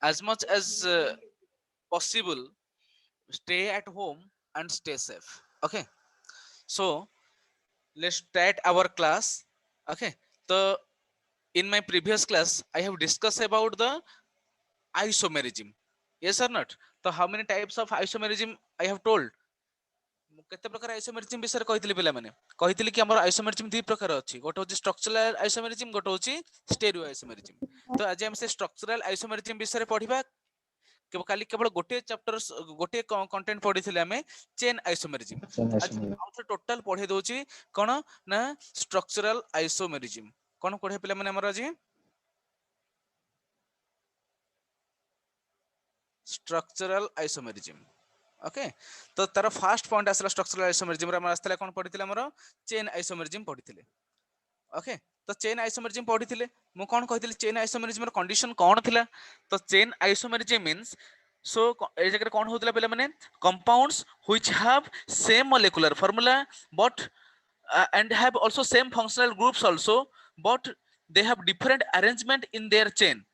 as much as possible, stay at home and stay safe. Okay, so let's start our class. Okay, so in my previous class I have discussed about the isomerism, yes or not? So how many types of isomerism I have told? ମୁଁ କେତେ ପ୍ରକାର ଆଇସୋମେରିଜମ ବିଷୟରେ କହିଥିଲି ପିଲାମାନେ? କହିଥିଲି କି ଆମର ଆଇସୋମେରିଜମ ଦୁଇ ପ୍ରକାର ଅଛି, ଗୋଟେ ହଉଛି ଷ୍ଟ୍ରକ୍ଚରାଲ ଆଇସୋମେରିଜମ, ଗୋଟେ ହଉଛି ଷ୍ଟେରିଓ ଆଇସୋମେରିଜମ। ତ ଆଜି ଆମେ ସେ ଷ୍ଟ୍ରକ୍ଚରାଲ ଆଇସୋମେରିଜମ ବିଷୟରେ ପଢିବା। କାଲି କେବଳ ଗୋଟିଏ ଚାପ୍ଟର ଗୋଟିଏ କଣ୍ଟେଣ୍ଟ ପଢିଥିଲେ ଆମେ, ଚେନ୍ ଆଇସୋମେରିଜମ। ଆଜି ଆଉ ଥରେ ଟୋଟାଲ ପଢେଇ ଦଉଛି କଣ ନା ଷ୍ଟ୍ରକ୍ଚରାଲ ଆଇସୋମେରିଜମ। କଣ ପଢିବା ପିଲାମାନେ ଆମର ଆଜି? ଷ୍ଟ୍ରକ୍ଚରାଲ ଆଇସୋମେରିଜମ। ओके, तो तार फास्ट पॉइंट आसला स्ट्रक्चरल आइसोमरिज्म रे आसला कोन पढिथिले हमरो चेन आइसोमरिज्म पढिथिले। ओके, तो चेन आइसोमरिज्म पढिथिले। मु कोन कहिथिले चेन आइसोमरिज्म रो कंडीशन कोन थिला? तो चेन आइसोमरिज्म मींस सो ए जगह कोन होतला पहिले माने compounds which have same molecular formula but and have also same functional groups also, but they have different arrangement in their chain,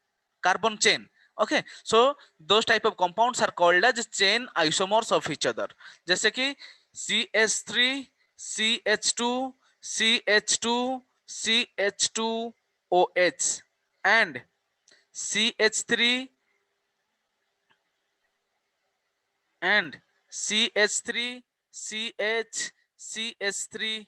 carbon chain. Okay, so those type of compounds are called as chain isomers of each other, जैसे कि CH3 CH2 CH2 CH2OH and CH3 and CH3 CH CH3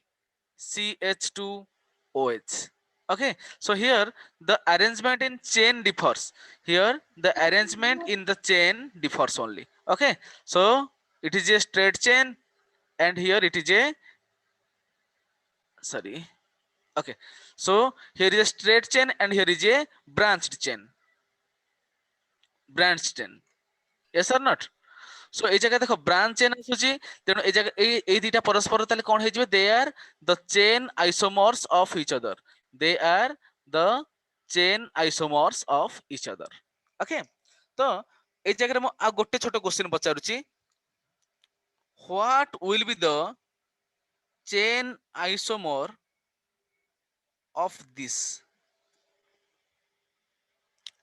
CH2OH. Okay, so here the arrangement in chain differs. Here the arrangement in the chain differs only. Okay, so it is a straight chain and here it is a, sorry, okay, so here is a straight chain and here is a branched chain. Branched chain, yes or not? सो ए जगह देखो branch chain आसुची, तेणु ए जगह ए दुटा परस्पर ताले कोन हे जिवे? They are the chain isomers of each other. They are the chain isomers of each other. Okay, तो ए जगह मु आ गोटे छोट क्वेश्चन पचारुची, what will be the chain isomer of this?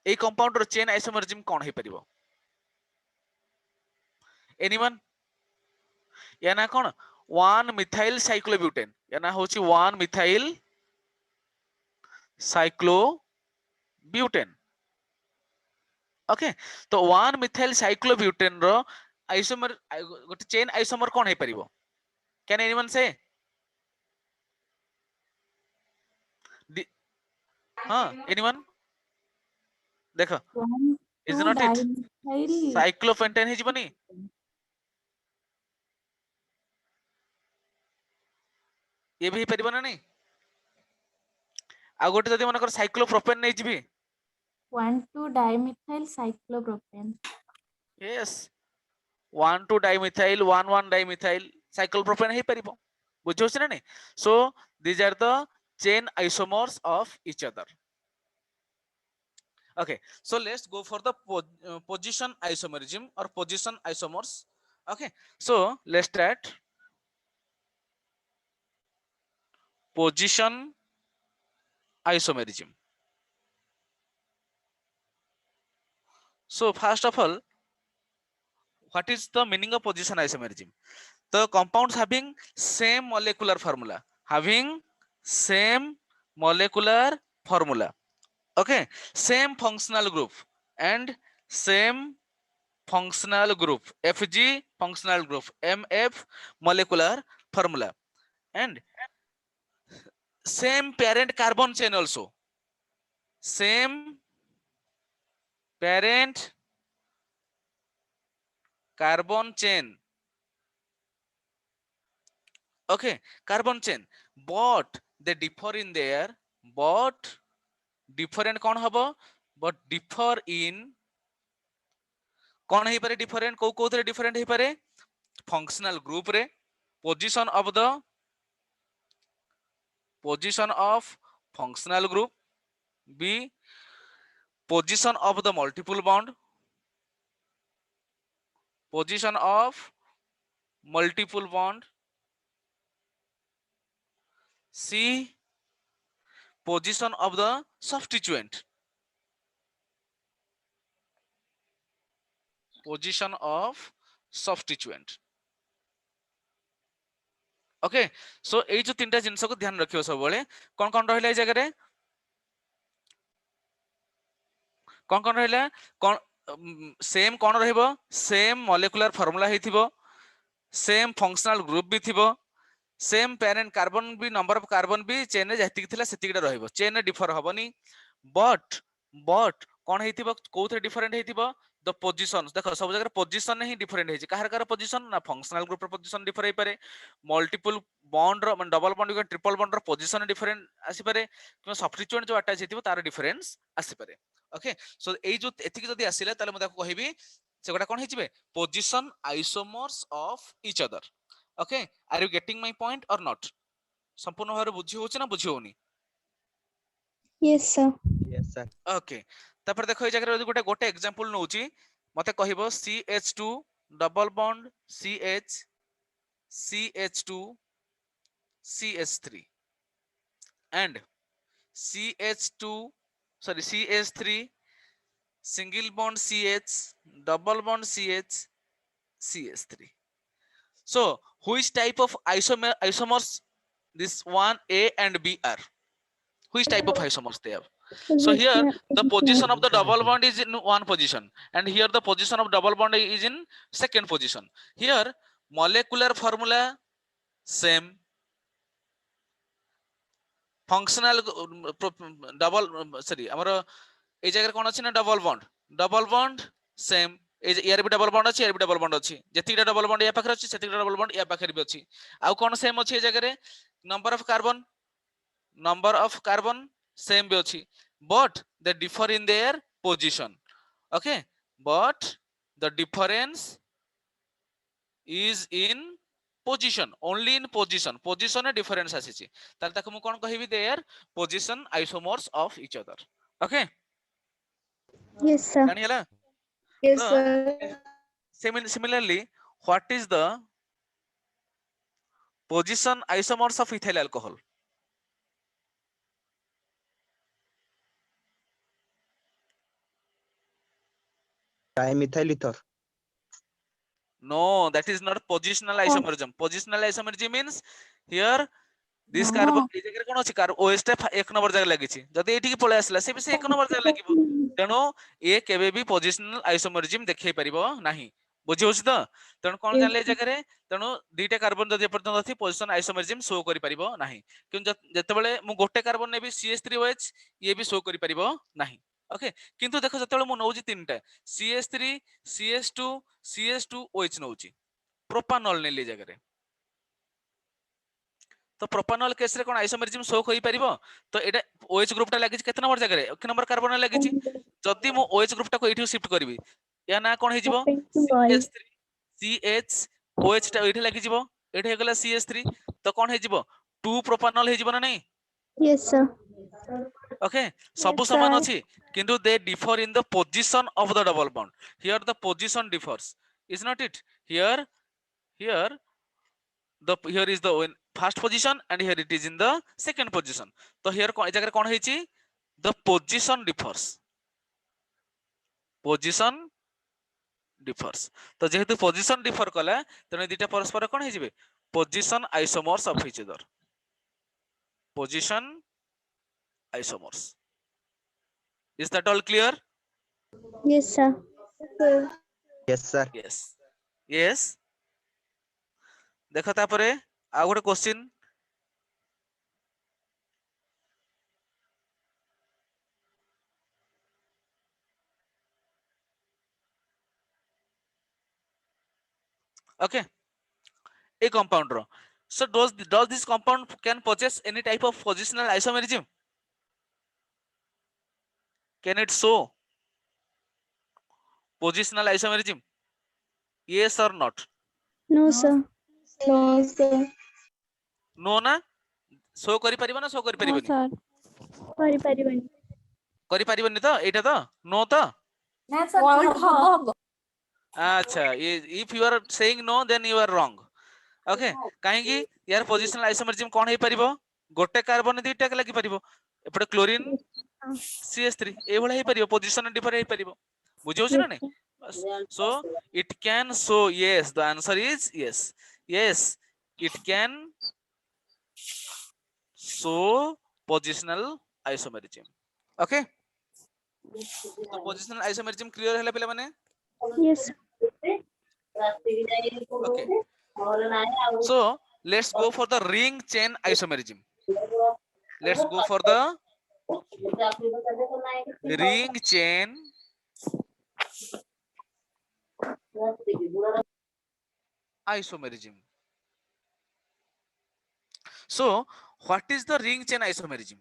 ए कंपाउंड रो चेन आइसोमरिज्म कोन हे परिबो? एनीवन? या ना कोन 1 मिथाइल साइक्लोब्यूटेन, या ना होची 1 मिथाइल साइक्लोब्यूटेन। ओके, तो 1 मिथाइल साइक्लोब्यूटेन रो आइसोमर गोटे चेन आइसोमर कोन हे परिबो? Can anyone say? हां, एनीवन? देखो, One is two not it dimethyl. Cyclopentane हे जिवनी? ये भी परिबो ना नहीं? आ गोटे जदी मनकर साइक्लोप्रोपेन नै जिबी? 1,2-dimethyl cyclopropane. Yes, 1 2 dimethyl 1 1 dimethyl cyclopropane हे परिबो। बुझो छै ना नहीं? So these are the chain isomers of each other. Okay, so let's go for the position isomerism or position isomers. Okay, so let's start position isomerism. So first of all, what is the meaning of position isomerism? The compounds having same molecular formula, having same molecular formula. Okay, same functional group and same functional group, Fg functional group, Mf molecular formula, and same parent carbon chain also, same parent carbon chain. Okay, carbon chain, but they differ in their, but different कौन हबो? but differ in कौन हे पारे? different को कोथरे different हे पारे? functional group रे, position of functional group, b position of the multiple bond, position of multiple bond, c position of the substituent. position of substituent. Okay so ए जो तीनटा जिंस को ध्यान रखियो सब बेले कौन रहला ए जगह रे कौन रहला कौन सेम कौन रहइबो सेम मॉलिक्यूलर फार्मूला हेतिबो सेम फंक्शनल ग्रुप भी थिबो सेम पेरेंट कार्बन भी नंबर ऑफ कार्बन भी चेन रे जति थिला सेतिकटा रहइबो चेन रे डिफर हबनी बट कौन हेतिबो कोथे डिफरेंट हेतिबो द पोजीशन देखो सब जगह पोजीशन ही डिफरेंट हेछि काहर कार पोजीशन ना फंक्शनल ग्रुप रो पोजीशन डिफर हे पारे मल्टीपल बॉन्ड रो डबल बॉन्ड का ट्रिपल बॉन्ड रो पोजीशन डिफरेंट आसी पारे कि सब्स्टिट्यूएंट जो अटैच हेतिबो तार डिफरेंस आसी पारे ओके सो ए जो एथिक जदी आसिला ताले म ताको कहिबी सेगोटा कोन हेचिबे position isomers of each other okay are you getting my point or not संपूर्ण भाବରେ बुझी होछि ना बुझी होनी Yes, sir. Yes, sir. Okay तापर देखो ए जगह गोटे एग्जांपल नउची मते कहिबो CH2 double bond CH2 CH3 and CH3 single bond CH double bond CH3 so which type of isomers this one A and B are which type of isomers they have so here the position of the double bond is in one position and here the position of double bond is in second position here molecular formula same functional double sorry amara ए जगह कोन अछि ना double bond same यार भी double bond अछि यार भी double bond अछि जतिटा डबल बॉन्ड या पाखर अछि सेतिटा डबल बॉन्ड या पाखर भी अछि आउ कोन सेम अछि ए जगह रे नंबर ऑफ कार्बन सेम भी अछि but they differ in their position okay but the difference is in position only in position a difference asichi ताले ताको मु कोन कहिबी their position isomers of each other okay Yes, sir. जानि हला Yes, तो sir. similarly what is the position isomers of ethyl alcohol Dimethyl ether. no that is not positional isomerism positional isomerism means here this No. carbon ए जगह कोन अछि carbon OH टा एक number जगह लागिछि जदि एठी की पळे आसला से भी से एक नंबर जगह लागिबो तेनो ए केबे भी पोजिशनल आइसोमरिज्म देखै परिबो नाही बुझि होछि त तेनो कोन जानले ए जगह रे तेनो दुईटा कार्बन जदि पर्यंत अछि पोजिशन आइसोमरिज्म शो करि परिबो नाही किन जतेबेले मु गोटे कार्बन नेबी CH3OH ये भी शो करि परिबो नाही ओके किंतु देखो जतेबेले मु नउछि तीनटा CH3 CH2 CH2OH नउछि प्रोपानॉल नेले जगह रे तो प्रोपानॉल केस रे कोन आइसोमरिज्म शो होई परिबो तो एटा OH ग्रुप टा लागि केते नंबर जगह रे एक नंबर कार्बन लागि जदि मु OH ग्रुप टा को एठी शिफ्ट करबी या ना कोन हे जिवो CH3 CHOH टा एठी लागि जिवो एठी हे गेला CH3 तो कोन हे जिवो 2 प्रोपानॉल हे जिवो ना नहीं Yes, sir. ओके सब समान अछि किंतु they differ in the position of the double bond here the position differs is not it here here is the first position and here it is in the second position तो here जगह कोन हेछि the position differs तो जेहेतु position differ कला तने दुटा परस्पर कोन हे जिवे position isomers of each other position isomers is that all clear Yes, sir. Yes, sir. yes देखो तापरे आ गोटे question okay a compound ro so does this compound can possess any type of positional isomerism can it show positional isomerism yes or not No, sir. No, sir. no na show kari paribo na show kari No, pariboni sir. Pari kari pariboni to eita to no to Na sir. Won't acha if you are saying no then you are wrong okay काहे कि यार positional isomerism कोन हे परिबो गोटे carbon दुईटा के लागि परिबो एपटे chlorine CH3 ए भले हे परिबो पोजीशन डिफर हे परिबो बुझियो छ ना नै So it can show, yes, the answer is yes. Yes, it can show positional isomerism. Okay, तो positional isomerism clear ହେଲା पिला माने. Yes. Okay, so let's go for the ring chain isomerism. Let's go for the ring chain isomerism. So what is the ring chain isomerism?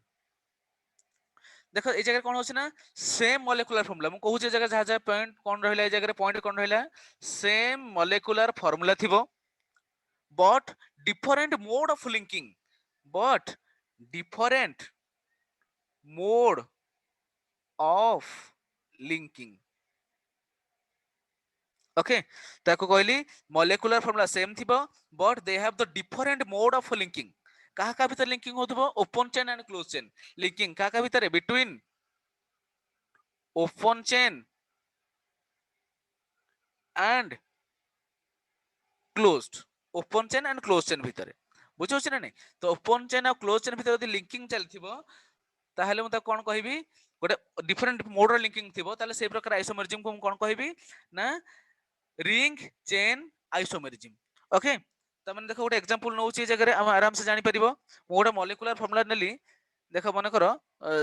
देखो ए जगह कौन होछि ना same molecular formula मु कहू जे जगह जहा जहा पॉइंट कोन रहिला ए जगह पॉइंट कोन रहिला सेम मॉलिक्यूलर फार्मूला थिबो but different mode of linking, but different mode of linking. Okay, ताको कहली मॉलिक्यूलर फार्मूला सेम थिबो but they have the different mode of linking. कहा का भीतर लिंकिंग होतबो open chain and close chain linking कहा का भीतर between open chain and closed, open chain and close chain भीतर बुझौ छी ना नहीं. तो ओपन चेन और क्लोज चेन भीतर यदि लिंकिंग चलथिबो ताहले मु कोन कहबी गोटे डिफरेंट मोड लिंकिंग थिबो ताहले से प्रकार आइसोमेरिज्म को कोन कहबी ना रिंग चेन आइसोमेरिज्म. ओके, त माने देखो गोटे एग्जांपल नौ छी जगह रे हम आराम से जानि परिबो. मु गोटे मॉलिक्यूलर फार्मूला नेली देखो माने करो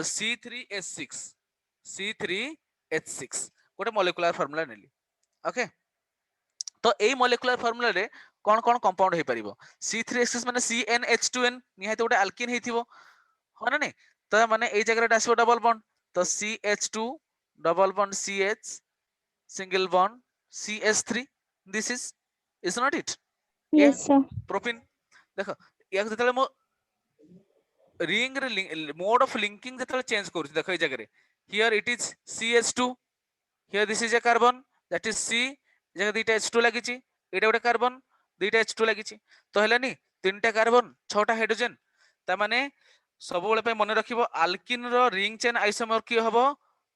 C3H6 C3H6 गोटे मॉलिक्यूलर फार्मूला नेली. ओके, तो एई मॉलिक्यूलर फार्मूला रे कोन कोन कंपाउंड हे परिबो C3H6 माने CnH2n निहाते गोटे अल्किन हेथिबो हो ना नहीं. तो माने एई जगह रे आसीबो डबल बॉन्ड तो CH2 double bond CH single bond CH3 this is not it. या Yes, sir. प्रोपिन देखो या जतले मो रिंग रे मोड ऑफ लिंकिंग जतले चेंज करू देखो एई जगह रे here it is CH2, here this is A carbon that is C जगह दुईटा H2 लागिची एटा गोटे कार्बन दुईटा H2 लागिची तो हेलानी तीनटा कार्बन छटा हाइड्रोजन ता माने सब बेले पे मन रखिबो अल्किन रो रिंग चेन आइसोमर की हबो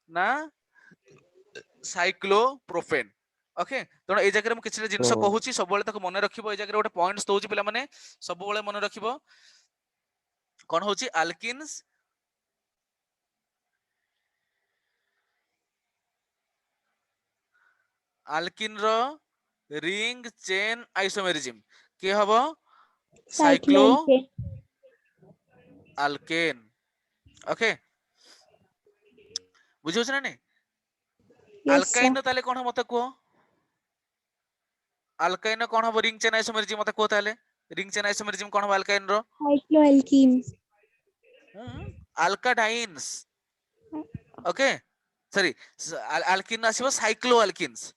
ना साइक्लोप्रोपेन. ओके, तो ए जगह रे मु किछि जिंस कहूची सब बेले तक मन रखिबो ए जगह रे गोटे पॉइंट्स दउची पिला माने सब बेले मन रखिबो कोन होची अल्किन्स अल्किन रो रिंग चेन आइसोमेरिज्म के हबो साइक्लो Cycloalkane. अल्केन. ओके, बुझियो ना नहीं. Yes, sir. अल्काइन ताले कोन मते को अल्काइन कोन हबो रिंग चेन आइसोमेरिज्म मते को ताले रिंग चेन आइसोमेरिज्म कोन हबो अल्काइन रो Cycloalkene. Alkadienes. Okay, sorry alkene आसीबो साइक्लो अल्किन्स.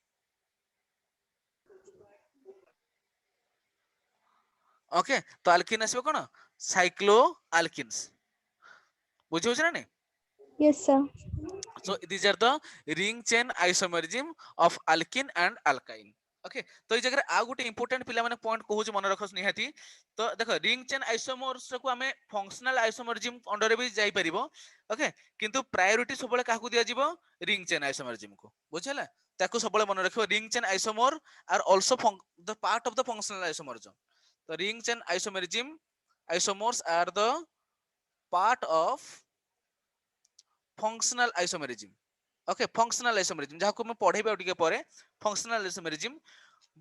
ओके, तो अल्किन आसीबो कोन साइक्लो अल्किन्स. बुझियो ना नहीं. Yes, sir. So these are the ring chain isomerism of alkene and alkyne. Okay, तो ये जगह आ गोटे इंपोर्टेंट पिला माने पॉइंट कहूची मन रखस निहाती. तो देखो रिंग चेन आइसोमर्स को हमें फंक्शनल आइसोमरिज्म अंडर भी जाई परिबो. ओके, किंतु प्रायोरिटी सबले काहू दिया जिवो रिंग चेन आइसोमरिज्म को बुझला ताको सबले मन रखिबो ring chain isomer are also the part of the functional isomerism. तो ring chain isomerism isomers are the part of functional isomerism. Okay, functional isomerism जहां को मैं पढेबे टिके परे फंक्शनल आइसोमेरिज्म.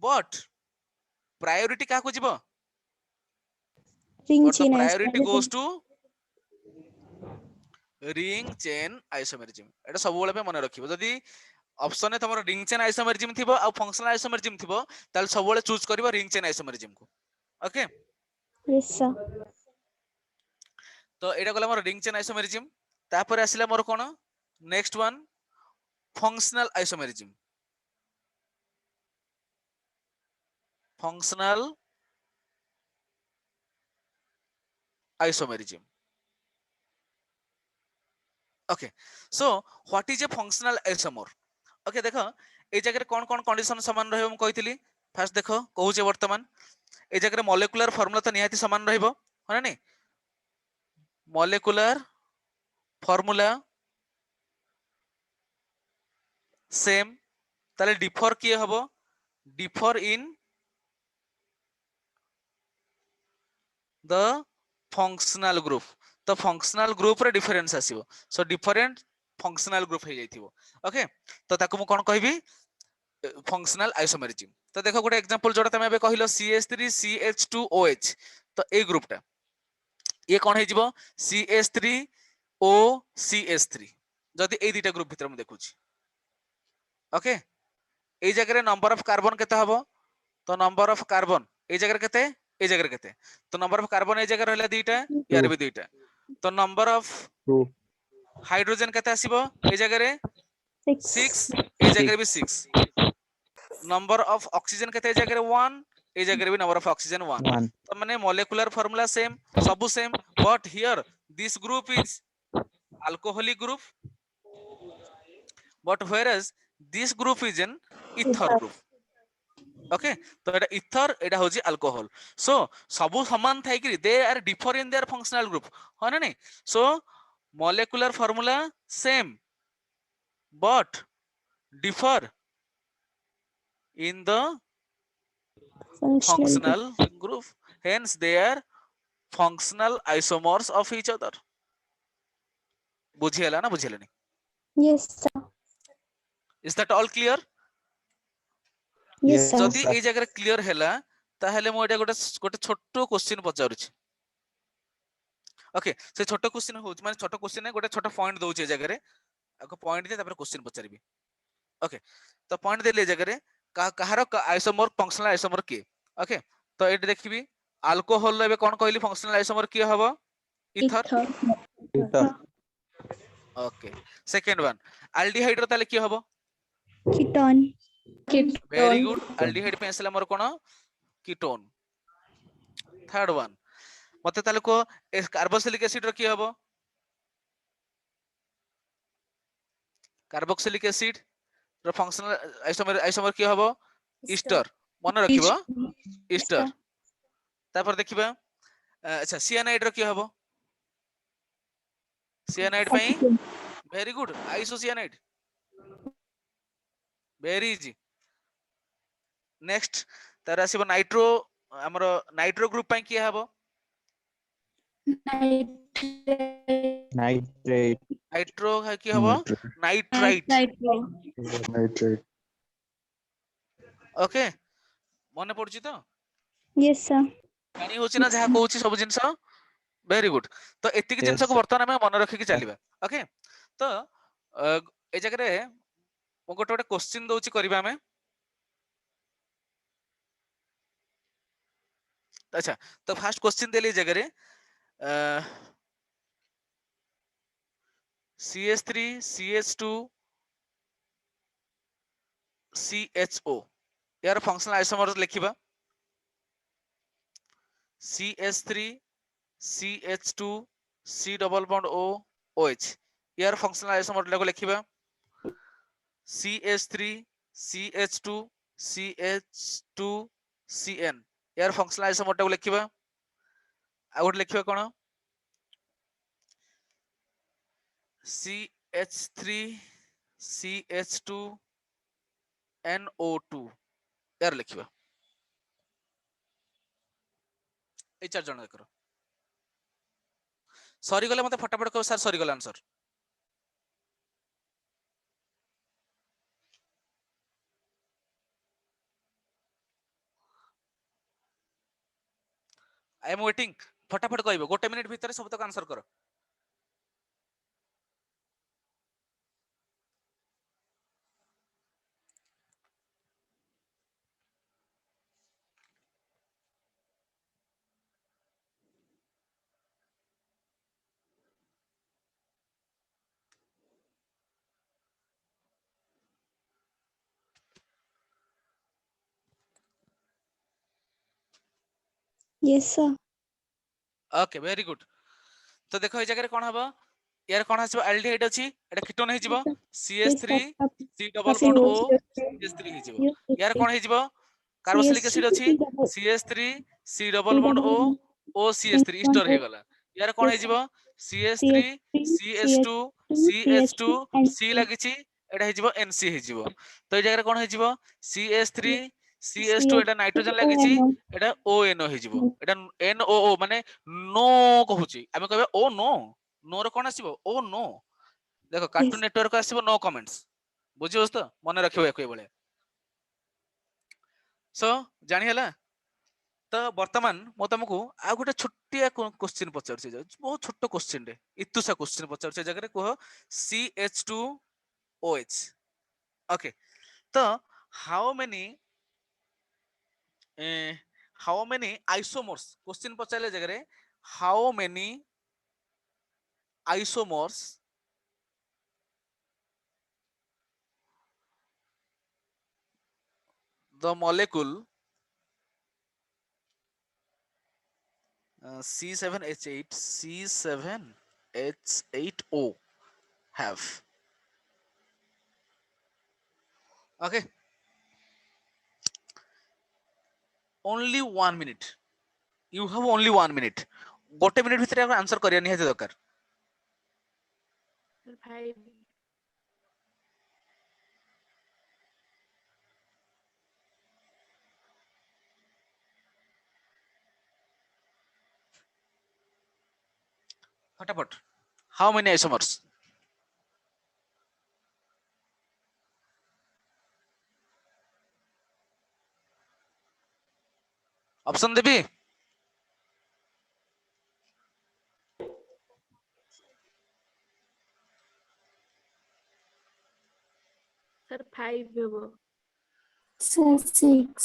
बट प्रायोरिटी का को जिवो Ring but the chain priority isomerism. Goes to ring chain isomerism. एटा सब बेले पे मन रखिबो जदी ऑप्शन है तमरो रिंग चेन आइसोमेरिज्म थिबो आ फंक्शनल आइसोमेरिज्म थिबो ताल सब बेले चूज करिवो रिंग चेन आइसोमेरिज्म को. Okay, Yes, sir. तो एटा गला मोर रिंग चेन आइसोमेरिज्म. तापर आसिला मोर कोन next one functional isomerism. functional isomerism. Okay, so what is a functional isomer? Okay, देखो ए जगह रे कोन कोन कंडीशन समान रहबो हम कहितली. फर्स्ट देखो कहूचे वर्तमान ए जगह रे मॉलिक्यूलर फार्मूला तो निहाती समान रहबो हो ना नहीं. मॉलिक्यूलर फार्मूला सेम ताले डिफर किए हबो differ in the functional group तो फंक्शनल ग्रुप रे डिफरेंस आसीबो सो डिफरेंट फंक्शनल ग्रुप हे जाइथिबो ओके तो ताको मु कोन कहबी फंक्शनल आइसोमेरिज्म तो देखो गोटे एग्जांपल जोटा तमे एबे कहिलो CH3CH2OH तो ए ग्रुपटा ये कोन हे जिवो CH3OCH3 जदि ए दुटा ग्रुप भितर मु देखुची ओके ए जगह नंबर ऑफ कार्बन केते हबो तो नंबर ऑफ कार्बन ए जगह केते ए जगह केते तो नंबर ऑफ कार्बन ए जगह रहला दुईटा यार भी दुईटा तो नंबर ऑफ 2 हाइड्रोजन केते आसीबो ए जगह रे 6 6. ए जगह भी 6 नंबर ऑफ ऑक्सीजन केते ए जगह रे 1 ए जगह भी नंबर ऑफ ऑक्सीजन 1 1 तो माने मॉलिक्यूलर फार्मूला सेम सबु same but here this group is alcoholic group but whereas this group is an ether group okay तो एटा ether एटा होजी alcohol so सबु समान थाई कि they are differ in their functional group हो ना नहीं so molecular formula same but differ in the Functional. functional group hence they are functional isomers of each other बुझियला ना बुझियला नहीं Yes, sir. is that all clear Yes, sir. जदि ए जगह clear हैला ताहेले मो एटा गोटे गोटे छोटो क्वेश्चन पचारुछि ओके से छोटो क्वेश्चन होउछ माने छोटो क्वेश्चन नै गोटे छोटो पॉइंट दोउछ ए जगह रे आको पॉइंट दे तापर क्वेश्चन पचारिबी ओके तो पॉइंट देले ए जगह रे कहार आइसोमर फंक्शनल आइसोमर के ओके तो एट देखिबी अल्कोहल एबे कोन कहली फंक्शनल आइसोमर के हबो ether Ether. Okay second one aldehyde रो ताले के हबो Ketone. वेरी गुड एल्डिहाइड पे आसला मोर कोन कीटोन थर्ड वन मते ताले को कार्बोक्सिलिक एसिड रो की हबो कार्बोक्सिलिक एसिड रो फंक्शनल आइसोमर की हबो ईस्टर मन रखिबो ईस्टर तापर देखिबा अच्छा सियानाइड रो की हबो सियानाइड पई very good isocyanide very easy next तार आसीबो नाइट्रो हमरो नाइट्रो ग्रुप पई की हबो Nitrate. नाइट्रो की हबो नाइट्राइट Nitrate. ओके मने पड़छि तो Yes, sir. जानी होछि ना जहा कहूछि सब जिंस वेरी गुड तो एतिक Yes, जिंस को sir. वर्तमान में मन रखि के चलिबा ओके तो ए जगह रे मो गोटे गोटे क्वेश्चन दोछि करबा में अच्छा तो फर्स्ट क्वेश्चन देली जगह रे CH3 CH2 CHO यार फंक्शनल आइसोमर लिखिबा CH3 CH2 C double bond O OH यार फंक्शनल आइसोमर को लिखिबा CH3 CH2 CH2 CN यार फंक्शनल आइसोमर को लिखिबा आ गोटे लिखिबा कोन CH3 CH2 NO2 यार लिखिबा ए चार जण करो सॉरी गले मते फटाफट कहो सर सॉरी गला आंसर आई एम वेटिंग फटाफट कहबो गोटे मिनिट भीतर सब तक आंसर करो Yes, sir. Okay very good तो देखो ए जगह कोन हबो यार कोन हसबो एल्डिहाइड अछि एटा कीटोन हे जिवो CH3 C double bond O CH3 हे जिवो यार कोन हे जिवो कार्बोक्सिलिक एसिड अछि CH3 C double bond O OCH3 ester हे गला यार कोन हे जिवो CH3 CH2 CH2 C लागिछि एटा हेजिबो NC हेजिबो तो ए जगह कोन हेजिबो CH3 CH2 एटा नाइट्रोजन लागिछि CH2ONO एटा ONO हेजिबो एटा NOO माने नो कहूची आमे कहबे ओ नो नो रो कोन आसीबो ओ नो देखो कार्टून Yes. नेटवर्क आसीबो नो कमेंट्स बुझियोस तो मने रखिबो एकै बेले सो जानि हला तो वर्तमान मो तुमको आ गोटे छोटिया क्वेश्चन पचार बहुत छोट क्वेश्चन रे इतुसा क्वेश्चन पचार जगह कह CH2OH ओके तो हाउ मेनी आइसोमर्स क्वेश्चन पचारे जगह how many isomers the molecule C7H8 C7H8O have okay only 1 minute you have only 1 minute गोटे मिनिट भितर आंसर करिया निहाती दरकार Sir, 5. फटाफट how many isomers option Devi Sir, 5 ହେବ। Sir, 6.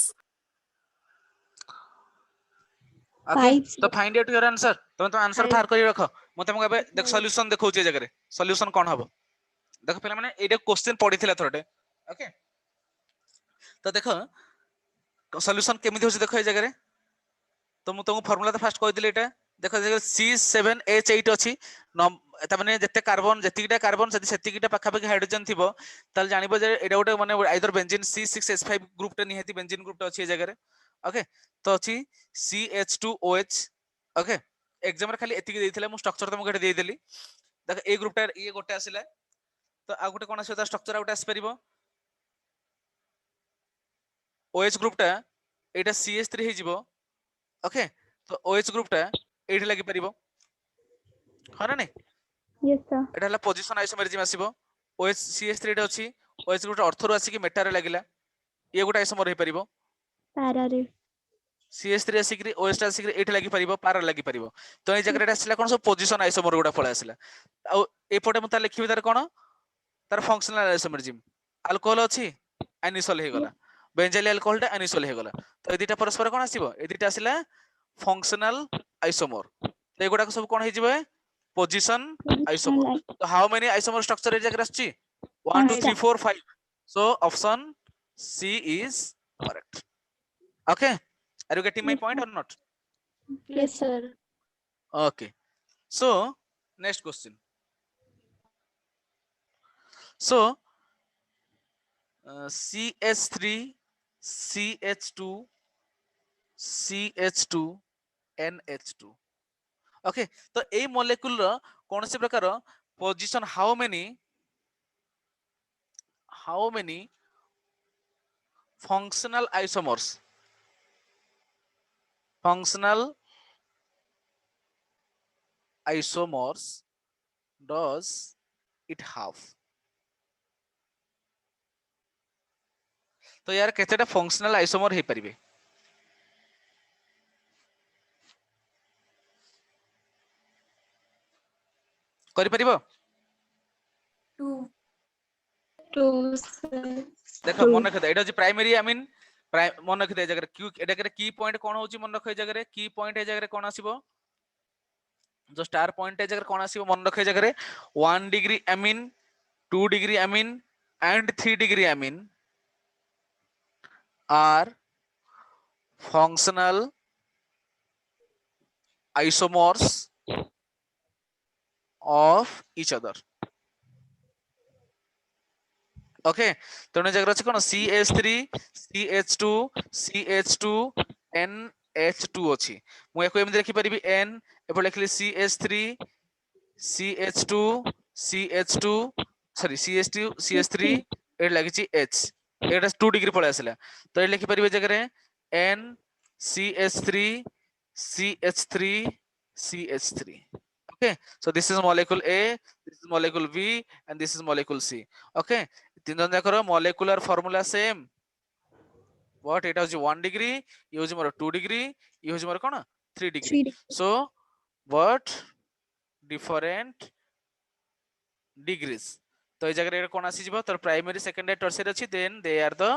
ओके 5. तो फाइंड आउट योर आंसर तुम तो आंसर Five. बाहर करी रख मु तुमको एबे देख Five. सॉल्यूशन देखौची जगह रे सॉल्यूशन कोन हबो देखो पहले माने एटा क्वेश्चन पढिथिला थोड़े ओके तो देखो सॉल्यूशन केमिति होची देखो ए जगह रे तो मु तुमको फार्मूला तो फास्ट कहि दिले एटा देखो C7H8 अछि ता माने जत्ते कार्बन जतिकिटा कार्बन जति सेतिकिटा पाखा पाखी हाइड्रोजन थिबो ताल जानिबो जे एटा गोटे माने आइदर बेंजीन C6H5 ग्रुप टा निहाती बेंजीन ग्रुप टा अछि ए जगह रे ओके तो अछि CH2OH ओके एग्जाम रे खाली एतिकी देइथिला मु स्ट्रक्चर तुमको एटा देइ देली देखो ए ग्रुप टा ये गोटे आसिला तो आ गोटे कोन आसे स्ट्रक्चर आ गोटे आसी परिबो OH ग्रुप टा एटा CH3 हे जिवो ओके तो OH ग्रुप टा एठी लागि परिबो हा ना नै Yes, sir. एटा हला पोजीशन आइसोमेरिज्म आसीबो OH CH3 टा अछि OH ग्रुप टा ऑर्थो आसी कि मेटा रे लागिला ये गोटे आइसोमर हे परिबो Parallel. CH3 आसी कि OH टा आसी कि एठी लागि परिबो पारा लागि परिबो तो ए जगह रे आसीला कोन सब पोजीशन आइसोमर गोटा पळे आसीला आ ए पटे मु ता लिखिबि तार कोन तार फंक्शनल आइसोमेरिज्म अल्कोहल अछि एनिसोल हे गला बेंजाइल अल्कोहल टा एनिसोल हे गला तो ए दिटा परस्पर कोन आसीबो ए दिटा आसीला फंक्शनल आइसोमर तो एगुडा सब कोन हे जिवे पोजीशन Functional आइसोमर तो हाउ मेनी आइसोमर स्ट्रक्चर ए जगह आछि 1 2 3 4 5 so option C is correct okay are you getting my Yes, point sir. or not Yes, sir. okay so next question so CH3 CH2 CH2 NH2 okay तो ए molecule रो कौन से प्रकार position how many functional isomers does it have तो यार केतेटा functional isomer हे परिबे करि परिबो 2. 2, sir. देखो 2. मन रखिदा एटा जे प्राइमरी अमीन मन रखिदा जगह क्यू एटा करे की पॉइंट कोन होची मन रखै जगह रे की पॉइंट ए जगह रे कोन आसीबो जो स्टार पॉइंट ए जगह कोन आसीबो मन रखै जगह रे 1 degree amine 2 degree amine and 3 degree amine are functional isomers of each other okay तेणु जगह अछि कोन CH3 CH2 CH2 NH2 अछि मु एको एमि देखि परिबि N एपर लिखली CH3 CH2 CH2 sorry CH3 eight लागिची H एटा 2 डिग्री पळे आसला तो ए लिखि परिबे जगह NCH3 CH3 CH3 okay so this is molecule A, this is molecule B and this is molecule C okay तीन जन जाकर molecular formula same what it has 1 degree use more 2 degree use more cone 3 degree 3 so what different degrees तो ए जगह कोन आसी जिवो तो primary secondary tertiary अछि then they are the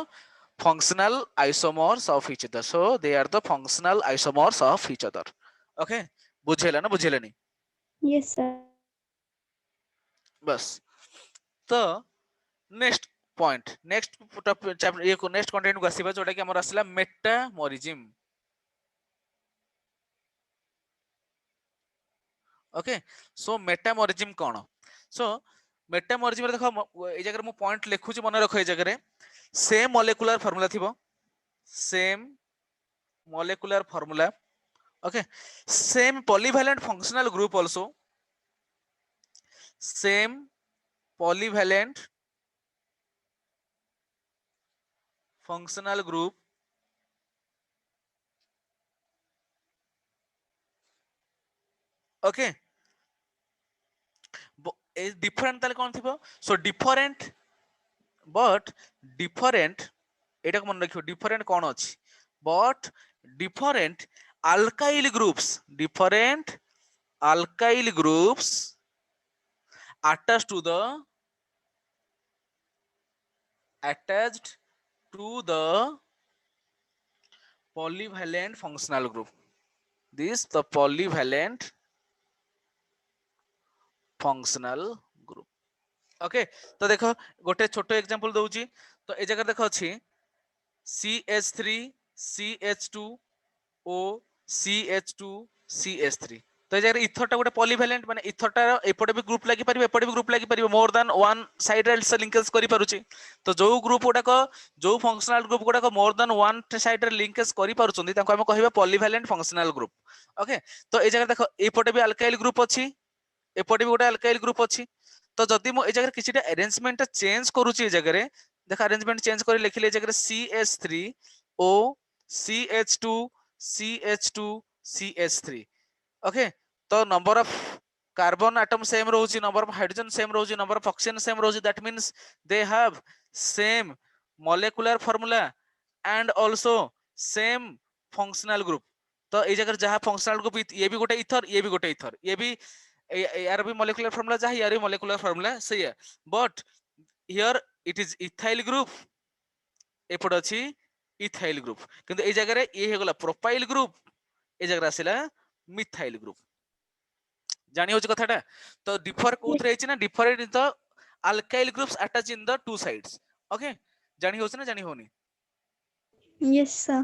functional isomers of each other so they are the functional isomers of each other okay बुझेला ना बुझेलानी Yes, sir. बस तो नेक्स्ट पॉइंट नेक्स्ट चैप्टर ये को नेक्स्ट कंटेंट को आसीबा जोटा कि हमर आसला मेटामोरिज्म ओके सो मेटामोरिज्म कोन सो मेटामोरिज्म रे देखो ए जगह मु पॉइंट लिखु छी मन रखो ए जगह रे सेम मॉलिक्यूलर फार्मूला थिबो same molecular formula okay same polyvalent functional group also same polyvalent functional group okay is different ताले कोन थिबो so different but different एटा को मन रखियो different कोन अछि but different alkyl groups attached to the polyvalent functional group this the polyvalent functional group okay तो देखो गोटे छोटो एग्जांपल दउची तो ए जगह देखो अछि CH3 CH2O CH2 CH3 तो जगह इथरटा गोटे पॉलीवैलेंट माने इथरटा एपटे भी ग्रुप लागि परिबो एपटे भी ग्रुप लागि परिबो मोर देन वन साइडेड से लिंकेज करि पारुची तो जो ग्रुप गुडा को जो फंक्शनल ग्रुप गुडा को more than one sided linkage करि पारुचंदी ताको हम कहबा पॉलीवैलेंट फंक्शनल ग्रुप ओके तो ए जगह देखो एपटे भी अल्काइल ग्रुप अछि एपटे भी गोटे अल्काइल ग्रुप अछि तो जदि मो ए जगह किछिटा अरेंजमेंट चेंज करूची ए जगह रे देखो अरेंजमेंट चेंज करि लिखिले ए जगह CH3O CH2 CH2 CH3 okay तो number of carbon atom same रोची नंबर ऑफ हाइड्रोजन सेम रोची नंबर ऑफ ऑक्सीजन सेम रोची that means they have same molecular formula and also same functional group तो ए जगह जहां फंक्शनल ग्रुप ये भी गोटे इथर ये भी गोटे इथर ये भी यार भी मॉलिक्यूलर फार्मूला जहां यार भी मॉलिक्यूलर फार्मूला सही है but here it is ethyl group एपड अछि इथाइल ग्रुप किंतु ए जगह रे ये हे गला प्रोपाइल ग्रुप ए जगह आसिला मिथाइल ग्रुप जानी होची कथाटा तो डिफर कोथरे हिची ना different in the alkyl groups attach in the two sides okay जानी होची ना जानी होनी Yes, sir.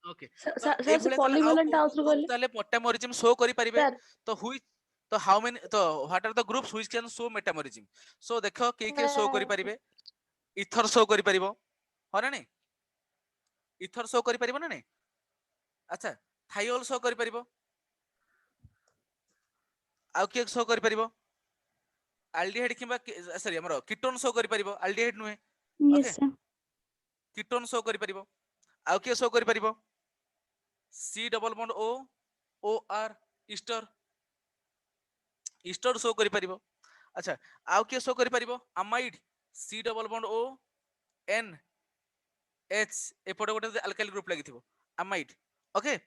ओके सर से पॉलीवैलेंट आउस बोले ताले मेटामोरिज्म शो करि परिबे सर तो हुई तो हाउ मेनी तो what are the groups which can show metamerism so देखो के शो करि परिबे इथर शो करि परिबो हो ना नहीं इथर शो करि परिबो ना नहीं अच्छा थाइओल शो करि परिबो आउ के शो करि परिबो एल्डिहाइड किबा सॉरी हमरो कीटोन शो करि परिबो एल्डिहाइड नुहे Yes, sir. कीटोन शो करि परिबो आउ के शो करि परिबो C double bond O O R ester ester show करि परिबो अच्छा आउ के शो करि परिबो amide C double bond O N H एपटे गोटे अल्काइल ग्रुप लागिथिबो अमाइड ओके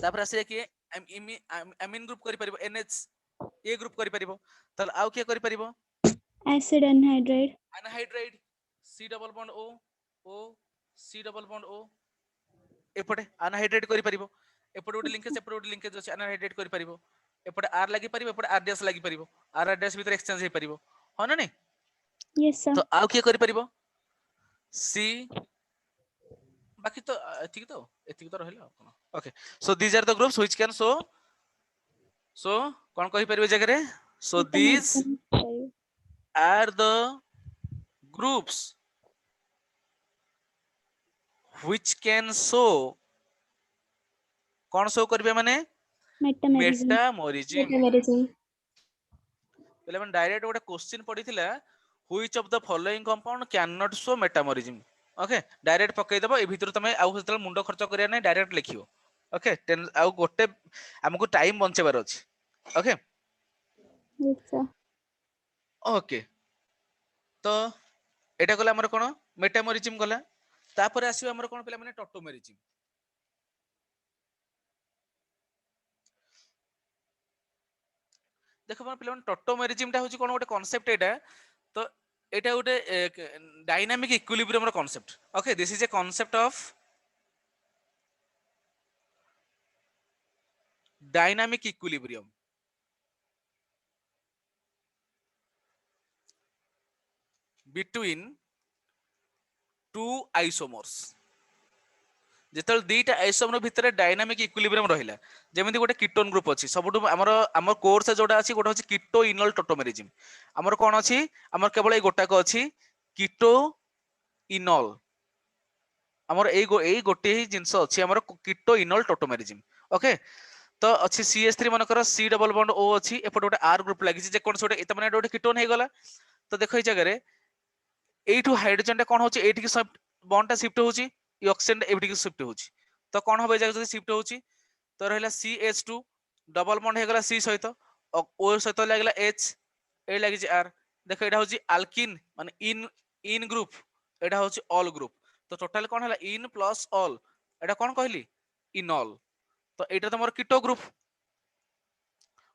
तापर आसे कि अमीन ग्रुप करि परिबो NH ए ग्रुप करि परिबो तल आउ के करि परिबो Acid anhydride. Anhydride C double bond O O C double bond O एपटे anhydride करि परिबो एपटे गोटे लिंकेज अछि अनहाइड्रेट करि परिबो एपटे R लागि परिबो एपटे R डैश लागि परिबो R डैश भीतर एक्सचेंज हे परिबो हो ना नहीं Yes, sir. तो आउ के करि परिबो C बाकी तो एतिक तो रहला कोन okay so these are the groups which can show कोन कहि परिबे जगह रे so these are the groups which can show कौन शो करबे माने Metamerism. Metamerism Metamerism. पहले मैंने डायरेक्ट गोटे क्वेश्चन पढ़िथिला which of the following compound can not show metamerism okay direct पकई दबो ए भीतर तमे आउ सेतल मुंडो खर्च करिया नै डायरेक्ट लिखियो ओके आउ गोटे हमको टाइम बंचेबार अछि ओके Yes, sir. ओके तो एटा गला हमर कोन मेटामोरिज्म गला तापर आसीबा हमर कोन पिला माने टॉटोमेरिज्म देखो मन पिला टॉटोमेरिज्म टा होची कोन गोटे कांसेप्ट एटा तो एटा गोटे डायनामिक इक्विलिब्रियम रो concept okay this is a concept of dynamic equilibrium between two isomers जेतल दीटा आइसोमर भितर डायनामिक इक्विलिब्रियम रहिला जेमिति गोटे कीटोन ग्रुप अछि सबुठु हमर कोर्स जोडा अछि गोटे अछि कीटो इनल टोटोमेरिज्म हमर कोन अछि हमर केवल ए गोटा को अछि कीटो इनल हमर एई गोटे ही जिंस अछि हमर कीटो इनल टोटोमेरिज्म ओके तो अछि CH3 मनकर C double bond O अछि एपट गोटे R ग्रुप लागि जे कोन सोटे एत माने गोटे कीटोन हे गला तो देखो ए जगह रे एठू हाइड्रोजन टा कोन होची एठी के बॉन्ड टा शिफ्ट होची ई ऑक्सीजन एठी के शिफ्ट होची तो कोन होबे जगह जदी शिफ्ट होची तो रहला CH2 डबल बॉन्ड हे गला C सहित O सहित लागला H ए लागि जे R देखो एटा होची अल्किन माने इन ग्रुप एटा होची ऑल ग्रुप तो टोटल कोन हला इन प्लस ऑल एटा कोन कहली इनॉल तो एटा तो मोर कीटो ग्रुप